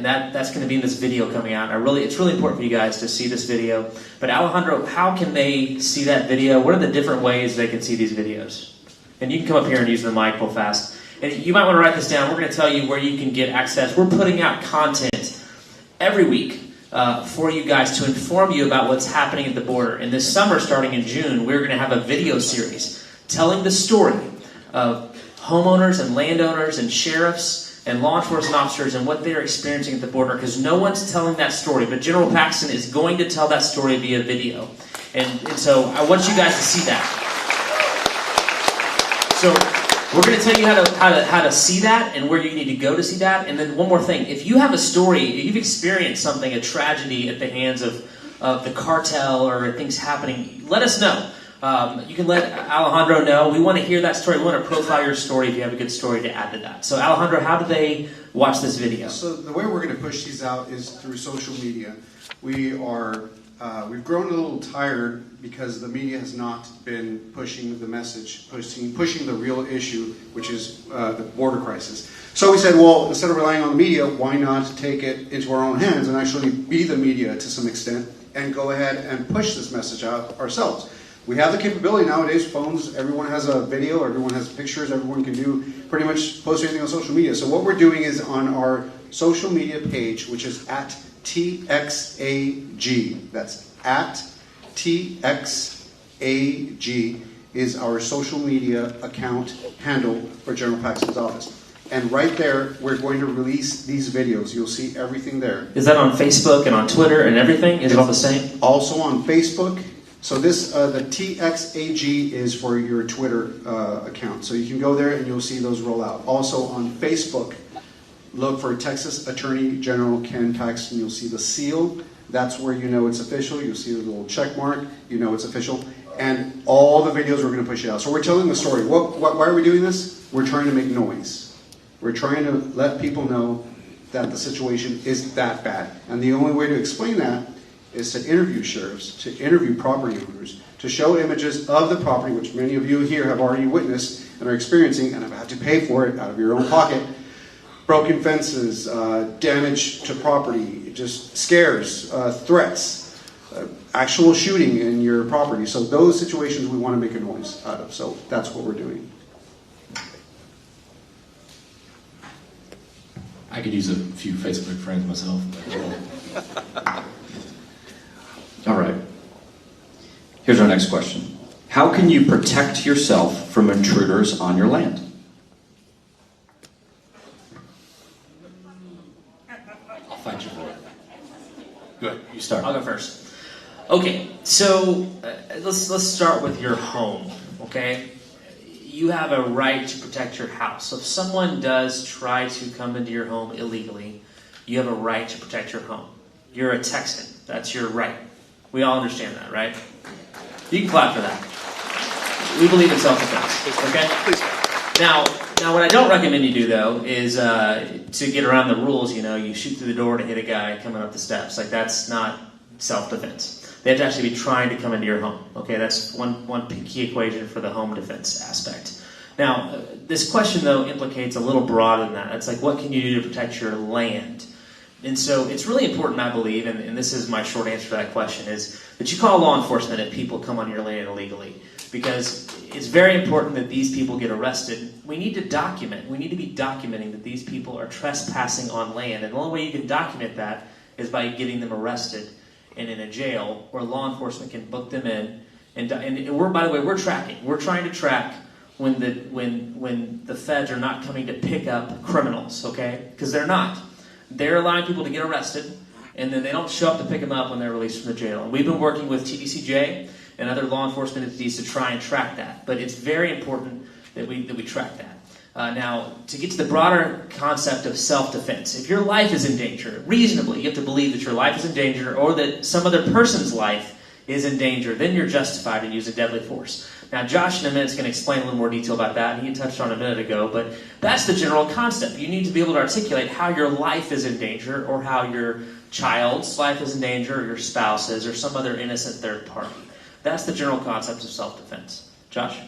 J: that's going to be in this video coming out. It's really important for you guys to see this video. But Alejandro, how can they see that video? What are the different ways they can see these videos? And you can come up here and use the mic real fast. And you might want to write this down. We're going to tell you where you can get access. We're putting out content every week for you guys to inform you about what's happening at the border. And this summer, starting in June, we're going to have a video series telling the story of homeowners and landowners and sheriffs and law enforcement officers and what they're experiencing at the border, because no one's telling that story, but General Paxton is going to tell that story via video. And so I want you guys to see that. So we're going to tell you how to see that and where you need to go to see that. And then one more thing, if you have a story, if you've experienced something, a tragedy at the hands of the cartel or things happening, let us know. You can let Alejandro know. We want to hear that story. We want to profile your story if you have a good story to add to that. So Alejandro, how do they watch this video?
L: So the way we're going to push these out is through social media. We've grown a little tired because the media has not been pushing the message, pushing the real issue, which is the border crisis. So we said, well, instead of relying on the media, why not take it into our own hands and actually be the media to some extent and go ahead and push this message out ourselves. We have the capability nowadays, phones, everyone has a video, everyone has pictures, everyone can do pretty much post anything on social media. So what we're doing is on our social media page, which is at TXAG, that's at TXAG is our social media account handle for General Paxton's office. And right there, we're going to release these videos. You'll see everything there.
J: Is that on Facebook and on Twitter and everything? Is it all the same?
L: Also on Facebook. So this, the TXAG is for your Twitter account. So you can go there and you'll see those roll out. Also on Facebook, look for Texas Attorney General Ken Paxton. You'll see the seal. That's where you know it's official. You'll see the little check mark. You know it's official. And all the videos we're going to push out. So we're telling the story. Why are we doing this? We're trying to make noise. We're trying to let people know that the situation is that bad. And the only way to explain that is to interview sheriffs, to interview property owners, to show images of the property, which many of you here have already witnessed and are experiencing and have had to pay for it out of your own pocket. Broken fences, damage to property, just scares, threats, actual shooting in your property. So those situations we want to make a noise out of. So that's what we're doing.
K: I could use a few Facebook friends myself.
I: All right. Here's our next question. How can you protect yourself from intruders on your land?
K: I'll fight you for it. Go ahead, you start.
J: I'll go first. Okay, so let's start with your home, okay? You have a right to protect your house. So if someone does try to come into your home illegally, you have a right to protect your home. You're a Texan. That's your right. We all understand that, right? You can clap for that. We believe in self-defense, okay? Now, what I don't recommend you do, though, is to get around the rules, you shoot through the door to hit a guy coming up the steps. Like, that's not self-defense. They have to actually be trying to come into your home. Okay, that's one key equation for the home defense aspect. Now, this question, though, implicates a little broader than that. It's like, what can you do to protect your land? And so it's really important, I believe, and this is my short answer to that question, is that you call law enforcement if people come on your land illegally. Because it's very important that these people get arrested. We need to document. We need to be documenting that these people are trespassing on land. And the only way you can document that is by getting them arrested and in a jail where law enforcement can book them in. And we're, by the way, we're tracking. We're trying to track when the feds are not coming to pick up criminals, okay? Because they're not. They're allowing people to get arrested, and then they don't show up to pick them up when they're released from the jail. And we've been working with TDCJ and other law enforcement entities to try and track that. But it's very important that we track that. Now, to get to the broader concept of self-defense, if your life is in danger, reasonably, you have to believe that your life is in danger or that some other person's life is in danger, then you're justified in using deadly force. Now, Josh in a minute is going to explain a little more detail about that, and he touched on it a minute ago, but that's the general concept. You need to be able to articulate how your life is in danger or how your child's life is in danger or your spouse's or some other innocent third party. That's the general concept of self-defense. Josh?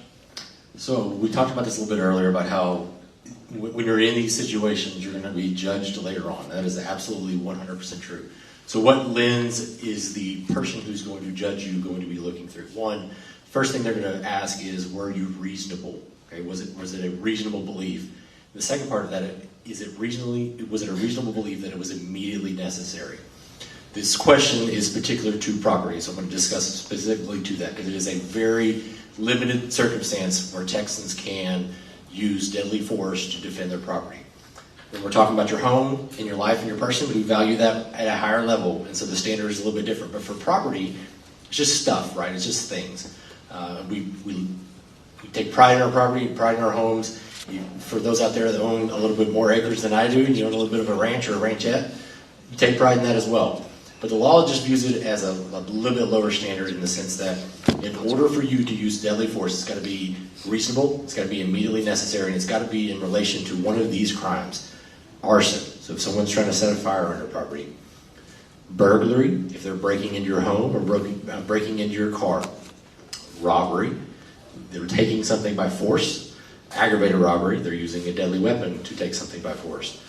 K: So we talked about this a little bit earlier about how when you're in these situations, you're going to be judged later on. That is absolutely 100% true. So what lens is the person who's going to judge you going to be looking through? One, first thing they're going to ask is, were you reasonable? Okay, was it a reasonable belief? The second part of that, was it a reasonable belief that it was immediately necessary? This question is particular to property, so I'm going to discuss it specifically to that, because it is a very limited circumstance where Texans can use deadly force to defend their property. When we're talking about your home and your life and your person, we value that at a higher level, and so the standard is a little bit different. But for property, it's just stuff, right? It's just things. We take pride in our property, pride in our homes. For those out there that own a little bit more acres than I do, and you own a little bit of a ranch or a ranchette, you take pride in that as well. But the law just views it as a little bit lower standard in the sense that in order for you to use deadly force, it's got to be reasonable, it's got to be immediately necessary, and it's got to be in relation to one of these crimes. Arson, so if someone's trying to set a fire on your property. Burglary, if they're breaking into your home or breaking into your car. Robbery, they're taking something by force. Aggravated robbery, they're using a deadly weapon to take something by force.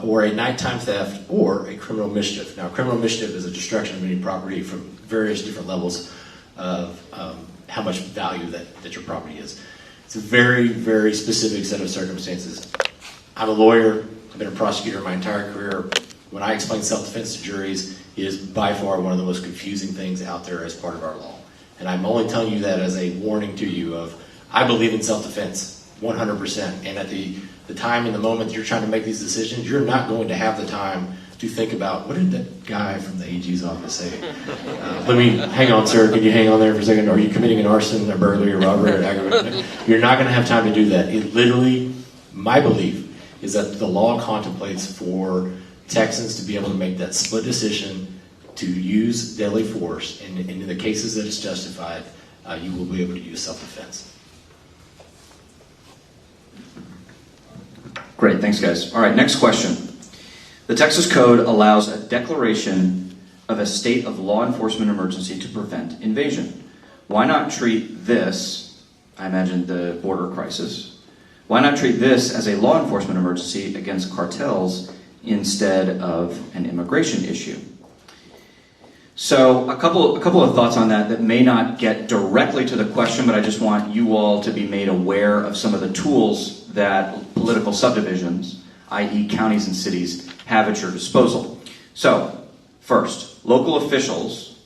K: Or a nighttime theft, or a criminal mischief. Now, criminal mischief is a destruction of any property from various different levels of how much value that your property is. It's a very, very specific set of circumstances. I'm a lawyer. I've been a prosecutor my entire career. When I explain self-defense to juries, it is by far one of the most confusing things out there as part of our law. And I'm only telling you that as a warning to you of, I believe in self-defense 100%. And at the the time and the moment that you're trying to make these decisions, you're not going to have the time to think about, what did that guy from the AG's office say? Let me, hang on, sir, can you hang on there for a second? Are you committing an arson, a burglary, a robbery, or an aggravated? You're not going to have time to do that. It literally, my belief is that the law contemplates for Texans to be able to make that split decision to use deadly force, and in the cases that it's justified, you will be able to use self-defense.
I: Great, thanks guys. All right, next question. The Texas Code allows a declaration of a state of law enforcement emergency to prevent invasion. Why not treat this, I imagine the border crisis, why not treat this as a law enforcement emergency against cartels instead of an immigration issue? So a couple of thoughts on that may not get directly to the question, but I just want you all to be made aware of some of the tools that political subdivisions, i.e. counties and cities, have at your disposal. So, first, local officials,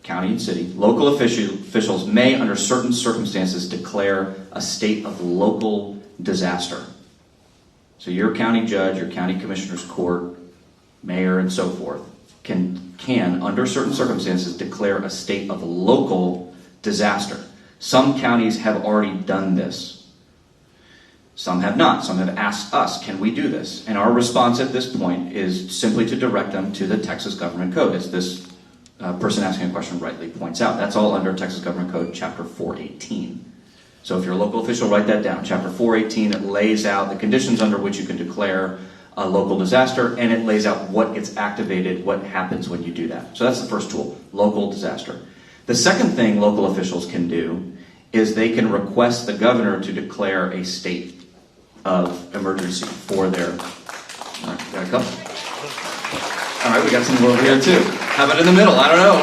I: county and city, local officials may, under certain circumstances, declare a state of local disaster. So your county judge, your county commissioner's court, mayor, and so forth, can, under certain circumstances, declare a state of local disaster. Some counties have already done this. Some have not. Some have asked us, can we do this? And our response at this point is simply to direct them to the Texas Government Code, as this person asking a question rightly points out. That's all under Texas Government Code, Chapter 418. So if you're a local official, write that down. Chapter 418, it lays out the conditions under which you can declare a local disaster, and it lays out what gets activated, what happens when you do that. So that's the first tool, local disaster. The second thing local officials can do is they can request the governor to declare a state of emergency for their... All right, got a couple. All right, we got some over here too. How about in the middle? I don't know.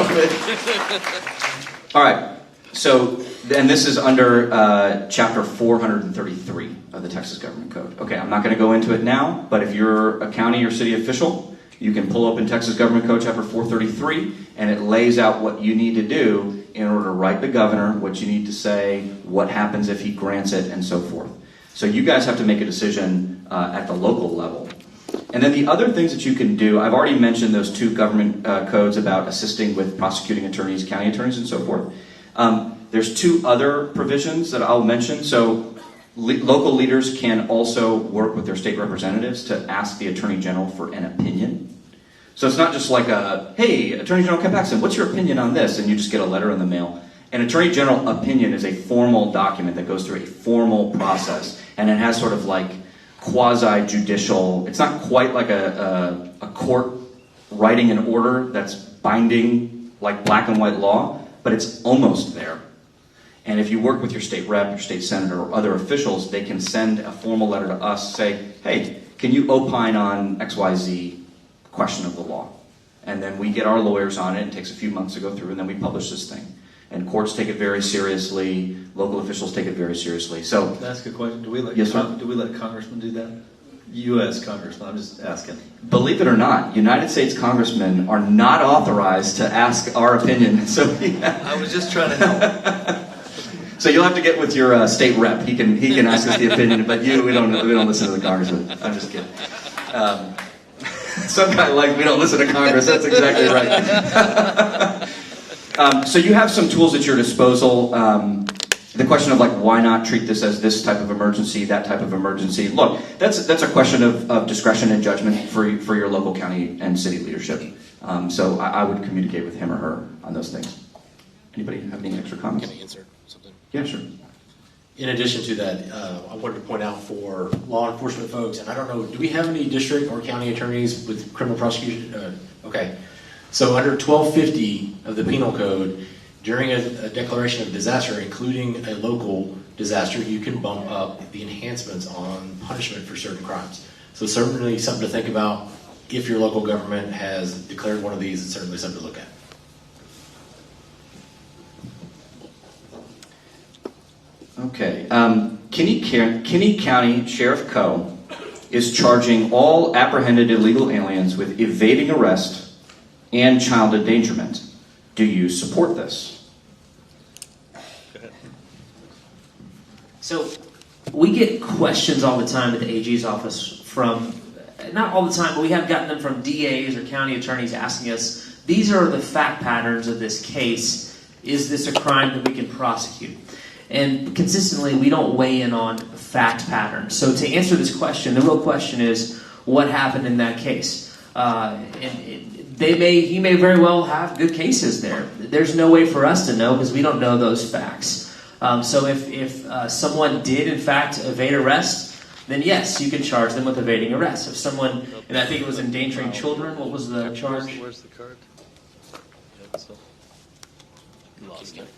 I: All right, so, and this is under Chapter 433 of the Texas Government Code. Okay, I'm not going to go into it now, but if you're a county or city official, you can pull up in Texas Government Code Chapter 433, and it lays out what you need to do in order to write the governor, what you need to say, what happens if he grants it, and so forth. So you guys have to make a decision at the local level. And then the other things that you can do, I've already mentioned those two government codes about assisting with prosecuting attorneys, county attorneys, and so forth. There's two other provisions that I'll mention. So local leaders can also work with their state representatives to ask the Attorney General for an opinion. So it's not just like a, hey, Attorney General Paxton, what's your opinion on this? And you just get a letter in the mail. An Attorney General opinion is a formal document that goes through a formal process, and it has sort of like quasi-judicial, it's not quite like a court writing an order that's binding like black and white law, but it's almost there. And if you work with your state rep, your state senator, or other officials, they can send a formal letter to us, say, hey, can you opine on XYZ question of the law? And then we get our lawyers on it, it takes a few months to go through, and then we publish this thing. And courts take it very seriously, local officials take it very seriously. So,
G: Can I ask a question? Do we let,
I: yes, sir?
G: do we let congressmen do that? U.S. congressmen, I'm just asking.
I: Believe it or not, United States congressmen are not authorized to ask our opinion. So yeah.
G: I was just trying to help.
I: So you'll have to get with your state rep. He can ask us the opinion, but we don't listen to the congressman. I'm just kidding. Some guy like we don't listen to Congress. That's exactly right. So you have some tools at your disposal. The question of like, why not treat this as this type of emergency, that type of emergency? Look, that's a question of discretion and judgment for your local county and city leadership. So I would communicate with him or her on those things. Anybody have any extra comments?
K: Can I answer something?
I: Yeah, sure.
K: In addition to that, I wanted to point out for law enforcement folks, and I don't know, do we have any district or county attorneys with criminal prosecution? Okay. So under 1250 of the Penal Code, during a declaration of disaster, including a local disaster, you can bump up the enhancements on punishment for certain crimes. So certainly something to think about. If your local government has declared one of these, it's certainly something to look at.
I: Okay. Kinney County Sheriff Co. is charging all apprehended illegal aliens with evading arrest and child endangerment. Do you support this?
J: So, we get questions all the time at the AG's office from, not all the time, but we have gotten them from DAs or county attorneys asking us, these are the fact patterns of this case. Is this a crime that we can prosecute? And consistently, we don't weigh in on fact patterns. So to answer this question, the real question is, what happened in that case? He may very well have good cases there. There's no way for us to know because we don't know those facts. So if someone did in fact evade arrest, then yes, you can charge them with evading arrest. If someone, and I think it was endangering children, what was the charge?
H: Where's the card? You lost it.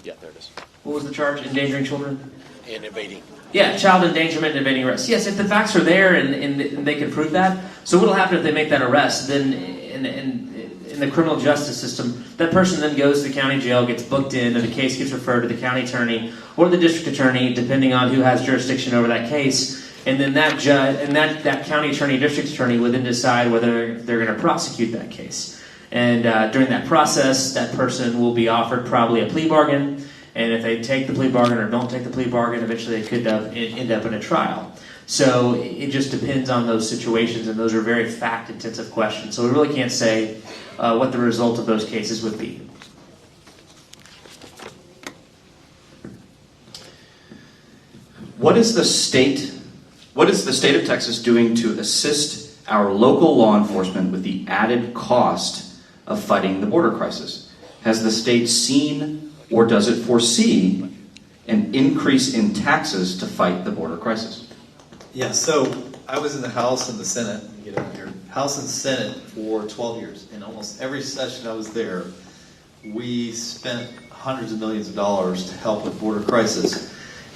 H: Yeah, there it is.
J: What was the charge? Endangering children?
H: And evading.
J: Yeah, child endangerment and evading arrest. Yes, if the facts are there and they can prove that. So what will happen if they make that arrest? Then in the criminal justice system, that person then goes to the county jail, gets booked in, and the case gets referred to the county attorney or the district attorney, depending on who has jurisdiction over that case. And then that judge and that county attorney, district attorney would then decide whether they're going to prosecute that case. And during that process, that person will be offered probably a plea bargain. And if they take the plea bargain or don't take the plea bargain, eventually they could end up in a trial. So it just depends on those situations, and those are very fact-intensive questions. So we really can't say what the result of those cases would be.
I: What is the state of Texas doing to assist our local law enforcement with the added cost of fighting the border crisis? Has the state seen or does it foresee an increase in taxes to fight the border crisis?
G: Yeah, so I was in the House and the Senate, get out here, House and Senate for 12 years. In almost every session I was there, we spent hundreds of millions of dollars to help with border crisis.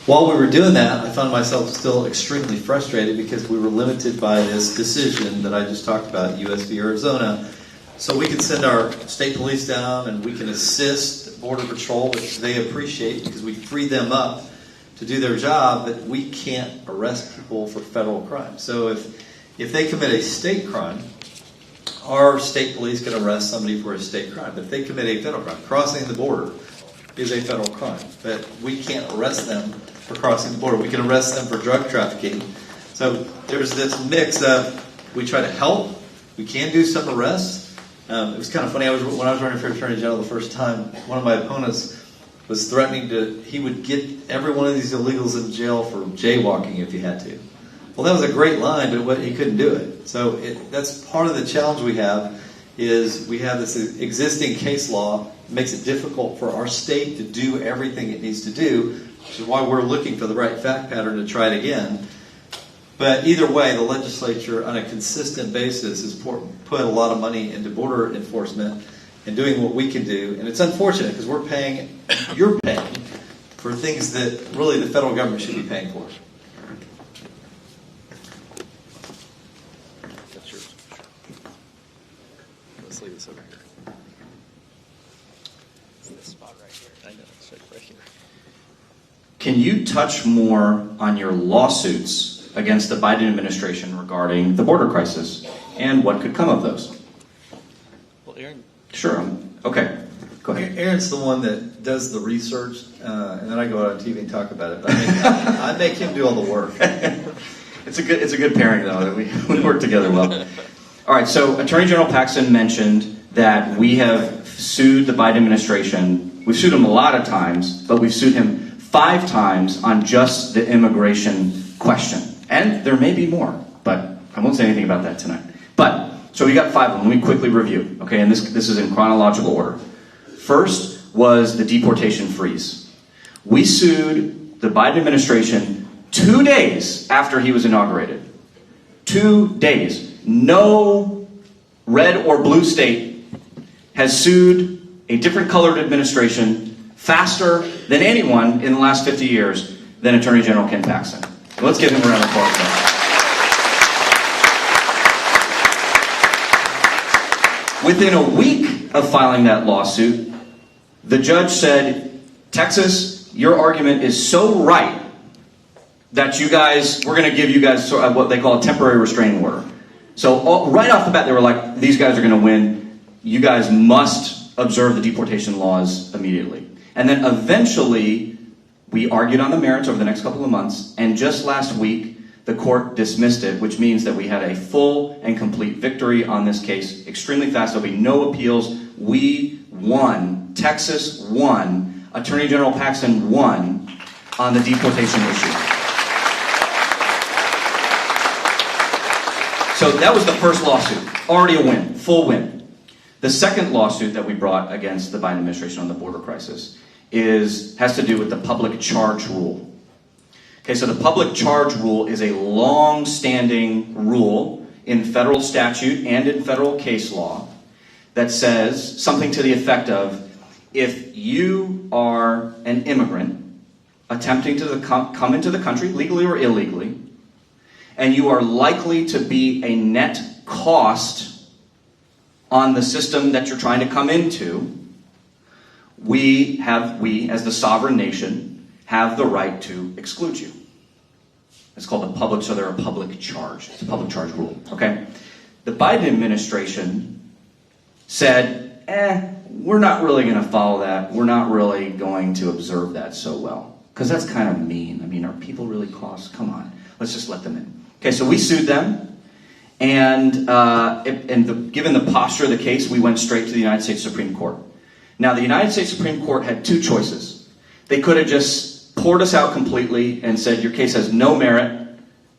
G: While we were doing that, I found myself still extremely frustrated because we were limited by this decision that I just talked about, US v. Arizona. So we can send our state police down and we can assist Border Patrol, which they appreciate because we free them up to do their job, but we can't arrest people for federal crime. So if they commit a state crime, our state police can arrest somebody for a state crime. But if they commit a federal crime, crossing the border is a federal crime. But we can't arrest them for crossing the border. We can arrest them for drug trafficking. So there's this mix of we try to help, we can do some arrests. It was kind of funny, when I was running for Attorney General the first time, one of my opponents was threatening he would get every one of these illegals in jail for jaywalking if he had to. Well, that was a great line, but he couldn't do it. So that's part of the challenge we have, is we have this existing case law that makes it difficult for our state to do everything it needs to do, which is why we're looking for the right fact pattern to try it again. But either way, the legislature on a consistent basis has put a lot of money into border enforcement and doing what we can do. And it's unfortunate because you're paying for things that really the federal government should be paying for.
H: That's yours. Let's leave this over here. It's this spot right here. I know, it's right here.
I: Can you touch more on your lawsuits against the Biden administration regarding the border crisis and what could come of those?
H: Well, Aaron.
I: Sure. Okay. Go ahead.
G: Aaron's the one that does the research, and then I go out on TV and talk about it. But I make him do all the work.
I: It's a good pairing, though. We work together well. All right. So Attorney General Paxton mentioned that we have sued the Biden administration. We've sued him a lot of times, but we've sued him 5 times on just the immigration question. And there may be more, but I won't say anything about that tonight. But, so we got 5 of them. Let me quickly review, okay? And this is in chronological order. First was the deportation freeze. We sued the Biden administration 2 days after he was inaugurated. 2 days. No red or blue state has sued a different colored administration faster than anyone in the last 50 years than Attorney General Ken Paxton. So let's give him a round of applause. Within a week of filing that lawsuit, the judge said, Texas, your argument is so right that we're going to give you guys what they call a temporary restraining order. So right off the bat, they were like, these guys are going to win. You guys must observe the deportation laws immediately. And then eventually, We argued on the merits over the next couple of months, and just last week, the court dismissed it, which means that we had a full and complete victory on this case, extremely fast. There'll be no appeals. We won. Texas won. Attorney General Paxton won on the deportation issue. So that was the first lawsuit. Already a win. Full win. The second lawsuit that we brought against the Biden administration on the border crisis has to do with the public charge rule. Okay, so the public charge rule is a long-standing rule in federal statute and in federal case law that says something to the effect of, if you are an immigrant attempting to come into the country, legally or illegally, and you are likely to be a net cost on the system that you're trying to come into, we, as the sovereign nation, have the right to exclude you. It's called the public, so they're a public charge. It's a public charge rule, okay? The Biden administration said, we're not really going to follow that. We're not really going to observe that so well. Because that's kind of mean. I mean, are people really cost? Come on. Let's just let them in. Okay, so we sued them. And given the posture of the case, we went straight to the United States Supreme Court. Now, the United States Supreme Court had two choices. They could have just poured us out completely and said, your case has no merit,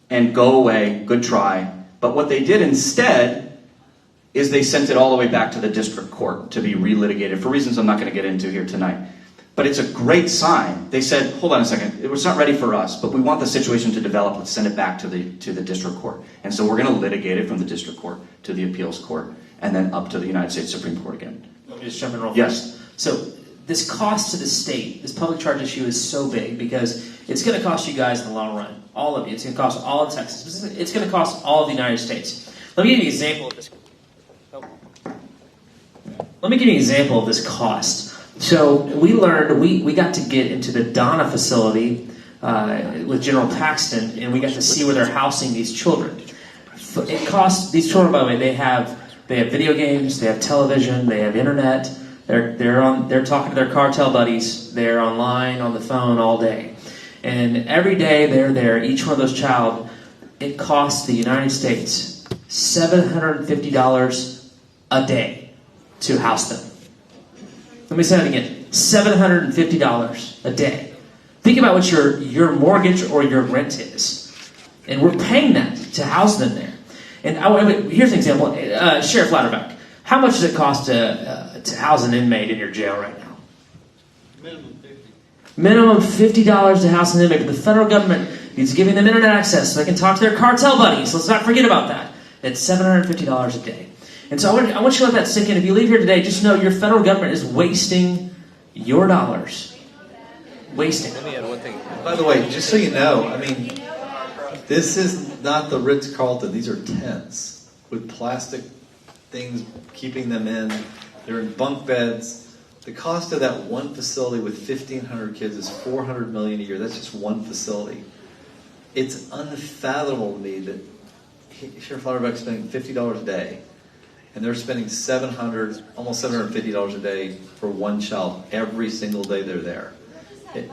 I: and go away, good try. But what they did instead is they sent it all the way back to the district court to be relitigated for reasons I'm not going to get into here tonight. But it's a great sign. They said, hold on a second, it's not ready for us, but we want the situation to develop. Let's send it back to the district court. And so we're going to litigate it from the district court to the appeals court and then up to the United States Supreme Court again.
J: Let me just jump in real fast.
I: Yes.
J: So this cost to the state, this public charge issue is so big because it's going to cost you guys in the long run, all of you. It's going to cost all of Texas. It's going to cost all of the United States. Let me give you an example of this. Let me give you an example of this cost. So we learned, we got to get into the Donna facility with General Paxton, and we got to see where they're housing these children. It costs, these children, by the way, they have video games, they have television, they have internet, they're talking to their cartel buddies, they're online, on the phone all day. And every day they're there, each one of those child, it costs the United States $750 a day to house them. Let me say that again, $750 a day. Think about what your mortgage or your rent is. And we're paying that to house them there. And here's an example. Sheriff Louderback, how much does it cost to house an inmate in your jail right now? Minimum $50 to house an inmate. But the federal government is giving them internet access so they can talk to their cartel buddies. Let's not forget about that. It's $750 a day. And so I want you to let that sink in. If you leave here today, just know your federal government is wasting your dollars. Wasting.
G: Let me add one thing. By the way, just so you know, I mean, this is not the Ritz-Carlton. These are tents with plastic things keeping them in. They're in bunk beds. The cost of that one facility with 1,500 kids is $400 million a year. That's just one facility. It's unfathomable to me that Sheriff Louderback's spending $50 a day, and they're spending almost $750 a day for one child every single day they're there.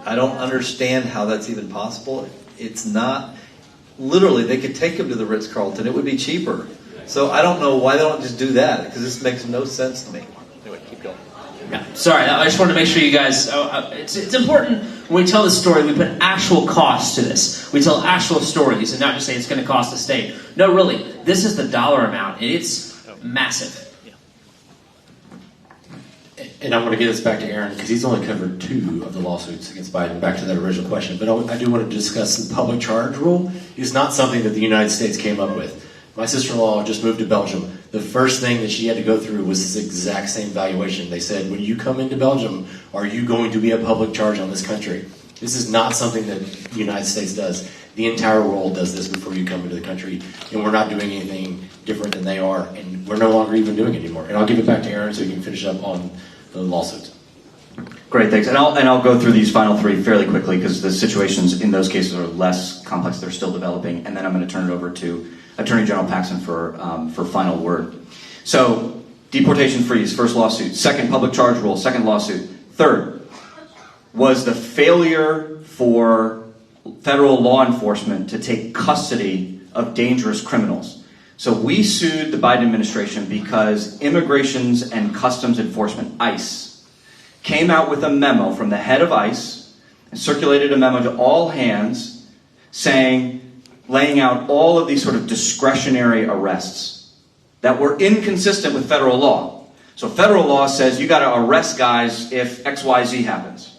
G: I don't understand how that's even possible. It's not. Literally, they could take them to the Ritz-Carlton. It would be cheaper. So I don't know why they don't just do that, because this makes no sense to me. Anyway, keep going.
J: Yeah, sorry, I just wanted to make sure you guys, it's important when we tell this story, we put actual costs to this. We tell actual stories and not just say it's going to cost the state. No, really, this is the dollar amount, and it's massive.
K: And I'm going to get this back to Aaron because he's only covered 2 of the lawsuits against Biden, back to that original question. But I do want to discuss the public charge rule. It's not something that the United States came up with. My sister-in-law just moved to Belgium. The first thing that she had to go through was this exact same valuation. They said, when you come into Belgium, are you going to be a public charge on this country? This is not something that the United States does. The entire world does this before you come into the country, and we're not doing anything different than they are, and we're no longer even doing it anymore. And I'll give it back to Aaron so he can finish up on the lawsuits.
I: Great, thanks. And I'll go through these final 3 fairly quickly because the situations in those cases are less complex. They're still developing, and then I'm going to turn it over to Attorney General Paxton for final word. So, deportation freeze, first lawsuit. Second, public charge rule, second lawsuit. Third, was the failure for federal law enforcement to take custody of dangerous criminals. So we sued the Biden administration because Immigrations and Customs Enforcement, ICE, came out with a memo from the head of ICE and circulated a memo to all hands laying out all of these sort of discretionary arrests that were inconsistent with federal law. So federal law says you got to arrest guys if XYZ happens.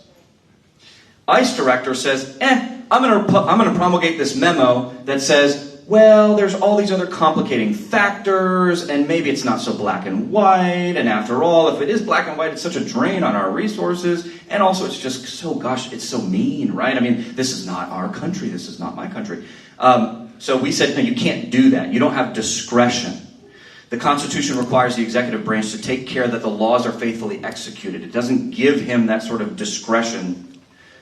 I: ICE director says, I'm going to promulgate this memo that says, well, there's all these other complicating factors, and maybe it's not so black and white, and after all, if it is black and white, it's such a drain on our resources, and also it's just so, gosh, it's so mean, right? I mean, this is not our country, this is not my country. So we said, no, you can't do that. You don't have discretion. The Constitution requires the executive branch to take care that the laws are faithfully executed. It doesn't give him that sort of discretion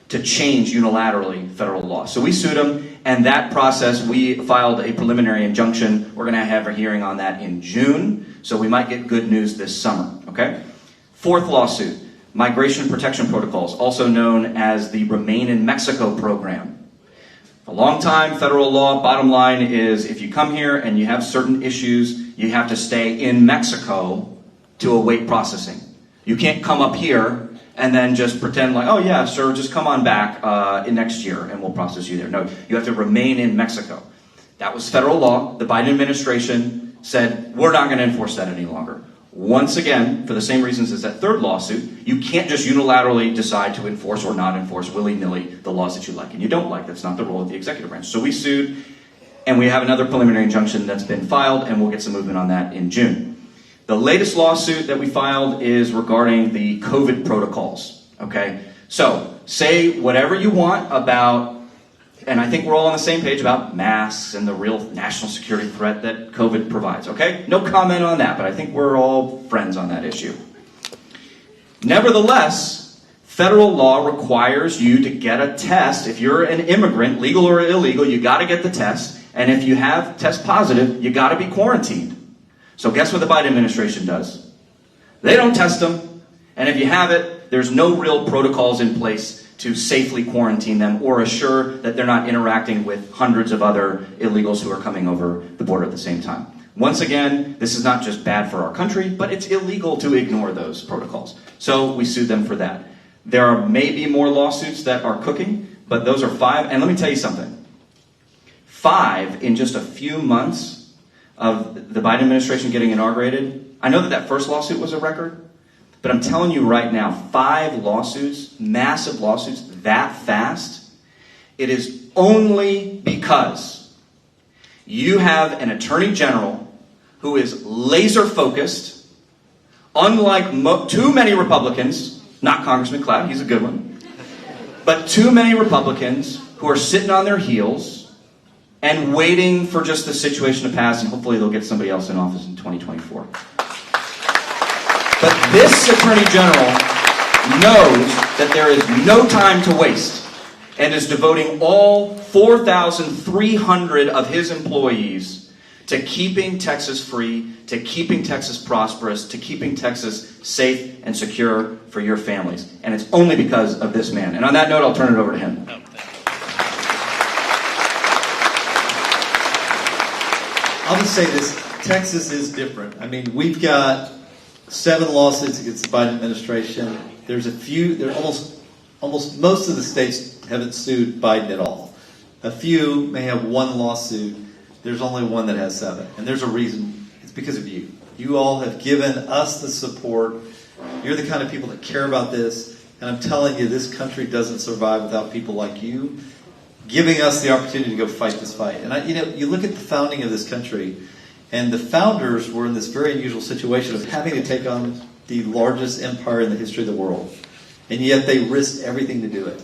I: to change unilaterally federal law. So we sued him, and that process, we filed a preliminary injunction. We're going to have a hearing on that in June, so we might get good news this summer, okay? Fourth lawsuit, Migration Protection Protocols, also known as the Remain in Mexico program. For a long time, federal law, bottom line is if you come here and you have certain issues, you have to stay in Mexico to await processing. You can't come up here and then just pretend like, oh yeah, sir, just come on back in next year and we'll process you there. No, you have to remain in Mexico. That was federal law. The Biden administration said, we're not going to enforce that any longer. Once again, for the same reasons as that third lawsuit, you can't just unilaterally decide to enforce or not enforce willy-nilly the laws that you like and you don't like. That's not the role of the executive branch. So we sued, and we have another preliminary injunction that's been filed, and we'll get some movement on that in June. The latest lawsuit that we filed is regarding the COVID protocols, okay? So, say whatever you want about, and I think we're all on the same page about masks and the real national security threat that COVID provides, okay? No comment on that, but I think we're all friends on that issue. Nevertheless, federal law requires you to get a test. If you're an immigrant, legal or illegal, you got to get the test, and if you have test positive, you got to be quarantined. So guess what the Biden administration does? They don't test them, and if you have it, there's no real protocols in place to safely quarantine them or assure that they're not interacting with hundreds of other illegals who are coming over the border at the same time. Once again, this is not just bad for our country, but it's illegal to ignore those protocols. So we sued them for that. There are maybe more lawsuits that are cooking, but those are 5, and let me tell you something. 5 in just a few months of the Biden administration getting inaugurated. I know that first lawsuit was a record, but I'm telling you right now, 5 lawsuits, massive lawsuits, that fast, it is only because you have an attorney general who is laser focused, unlike too many Republicans, not Congressman Cloud, he's a good one, but too many Republicans who are sitting on their heels and waiting for just the situation to pass, and hopefully they'll get somebody else in office in 2024. But this Attorney General knows that there is no time to waste and is devoting all 4,300 of his employees to keeping Texas free, to keeping Texas prosperous, to keeping Texas safe and secure for your families. And it's only because of this man. And on that note, I'll turn it over to him.
G: I'll just say this, Texas is different. I mean, we've got 7 lawsuits against the Biden administration. There's almost most of the states haven't sued Biden at all. A few may have 1 lawsuit. There's only 1 that has 7. And there's a reason. It's because of you. You all have given us the support. You're the kind of people that care about this. And I'm telling you, this country doesn't survive without people like you giving us the opportunity to go fight this fight. And you look at the founding of this country, and the founders were in this very unusual situation of having to take on the largest empire in the history of the world. And yet they risked everything to do it.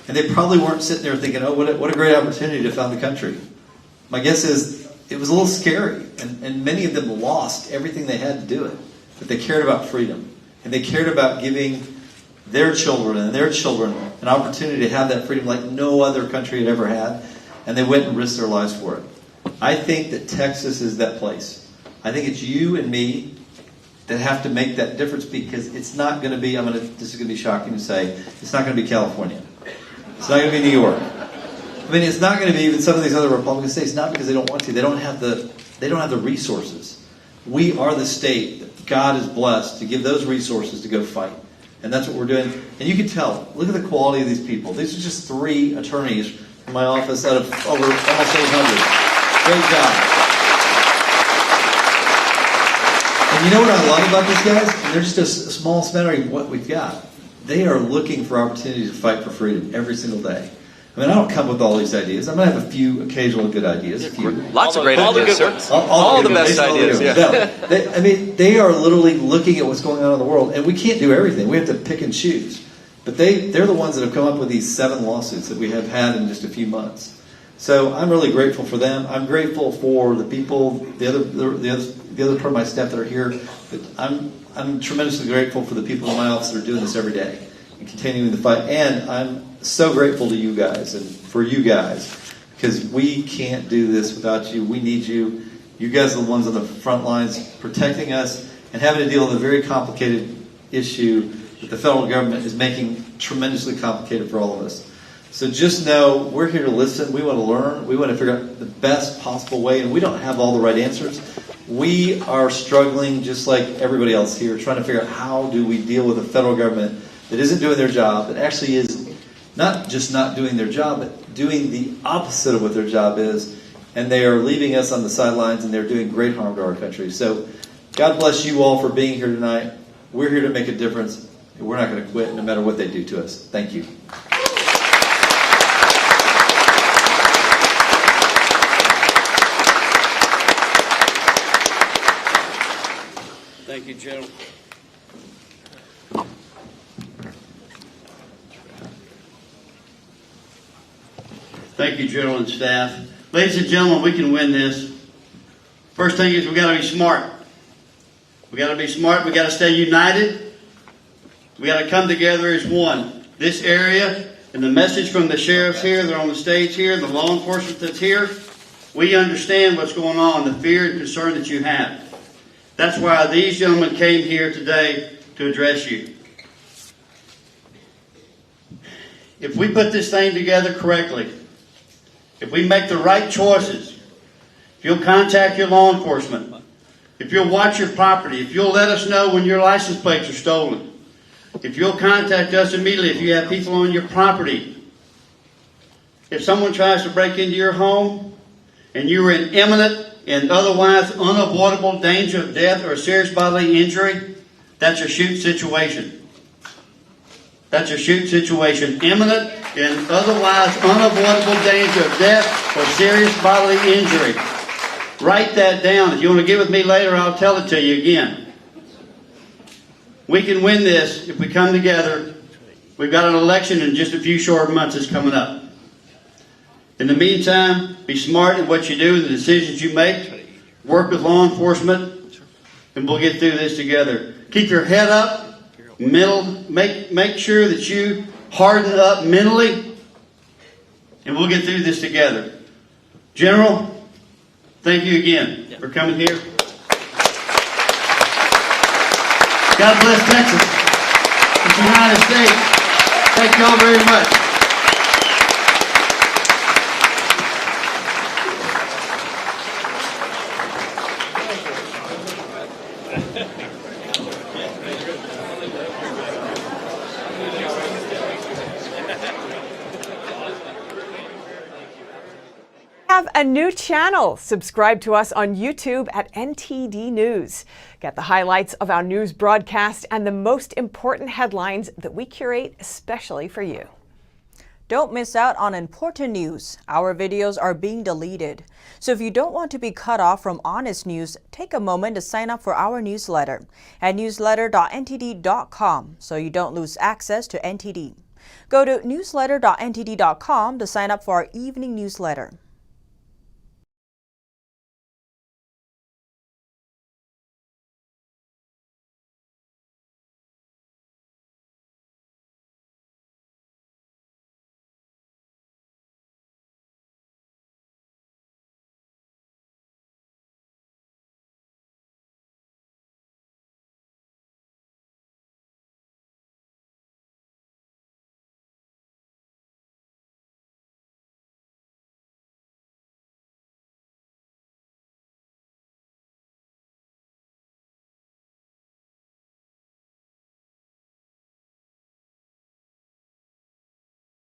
G: And they probably weren't sitting there thinking, oh, what a great opportunity to found the country. My guess is it was a little scary. And many of them lost everything they had to do it. But they cared about freedom. And they cared about giving their children and their children an opportunity to have that freedom like no other country had ever had, and they went and risked their lives for it. I think that Texas is that place. I think it's you and me that have to make that difference, because it's not going to be, this is going to be shocking to say, it's not going to be California. It's not going to be New York. I mean, it's not going to be even some of these other Republican states, not because they don't want to. They don't have the resources. We are the state that God has blessed to give those resources to go fight. And that's what we're doing. And you can tell, look at the quality of these people. These are just 3 attorneys in my office out of over almost 800. Great job. And you know what I love about these guys? They're just a small smattering of what we've got. They are looking for opportunities to fight for freedom every single day. I mean, I don't come with all these ideas. I'm going to have a few occasional good ideas. A few.
M: Lots of great ideas, sir. All the best ideas, yeah.
G: No, they are literally looking at what's going on in the world, and we can't do everything. We have to pick and choose. But they're the ones that have come up with these 7 lawsuits that we have had in just a few months. So I'm really grateful for them. I'm grateful for the people, the other part of my staff that are here. But I'm tremendously grateful for the people in my office that are doing this every day and continuing the fight. And I'm so grateful to you guys and for you guys, because we can't do this without you. We need you. You guys are the ones on the front lines protecting us and having to deal with a very complicated issue that the federal government is making tremendously complicated for all of us. So just know we're here to listen. We want to learn. We want to figure out the best possible way, and we don't have all the right answers. We are struggling just like everybody else here, trying to figure out how do we deal with a federal government that isn't doing their job, that actually is not just not doing their job, but doing the opposite of what their job is, and they are leaving us on the sidelines, and they're doing great harm to our country. So God bless you all for being here tonight. We're here to make a difference, and we're not going to quit no matter what they do to us. Thank you.
F: Thank you, General. Thank you, General and staff. Ladies and gentlemen, we can win this. First thing is we got to be smart. We got to be smart. We got to stay united. We got to come together as one. This area and the message from the sheriffs here, they're on the stage here, the law enforcement that's here, we understand what's going on, the fear and concern that you have. That's why these gentlemen came here today to address you. If we put this thing together correctly, if we make the right choices, if you'll contact your law enforcement, if you'll watch your property, if you'll let us know when your license plates are stolen, if you'll contact us immediately if you have people on your property, if someone tries to break into your home and you are in imminent and otherwise unavoidable danger of death or serious bodily injury, that's a shoot situation. That's a shoot situation. Imminent and otherwise unavoidable danger of death or serious bodily injury. Write that down. If you want to get with me later, I'll tell it to you again. We can win this if we come together. We've got an election in just a few short months that's coming up. In the meantime, be smart in what you do and the decisions you make. Work with law enforcement, and we'll get through this together. Keep your head up. Make sure that you harden up mentally, and we'll get through this together. General, thank you again for coming here. God bless Texas, the United States. Thank you all very much.
N: Have a new channel. Subscribe to us on YouTube at NTD News. Get the highlights of our news broadcast and the most important headlines that we curate especially for you.
O: Don't miss out on important news. Our videos are being deleted. So if you don't want to be cut off from honest news, take a moment to sign up for our newsletter at newsletter.ntd.com so you don't lose access to NTD. Go to newsletter.ntd.com to sign up for our evening newsletter.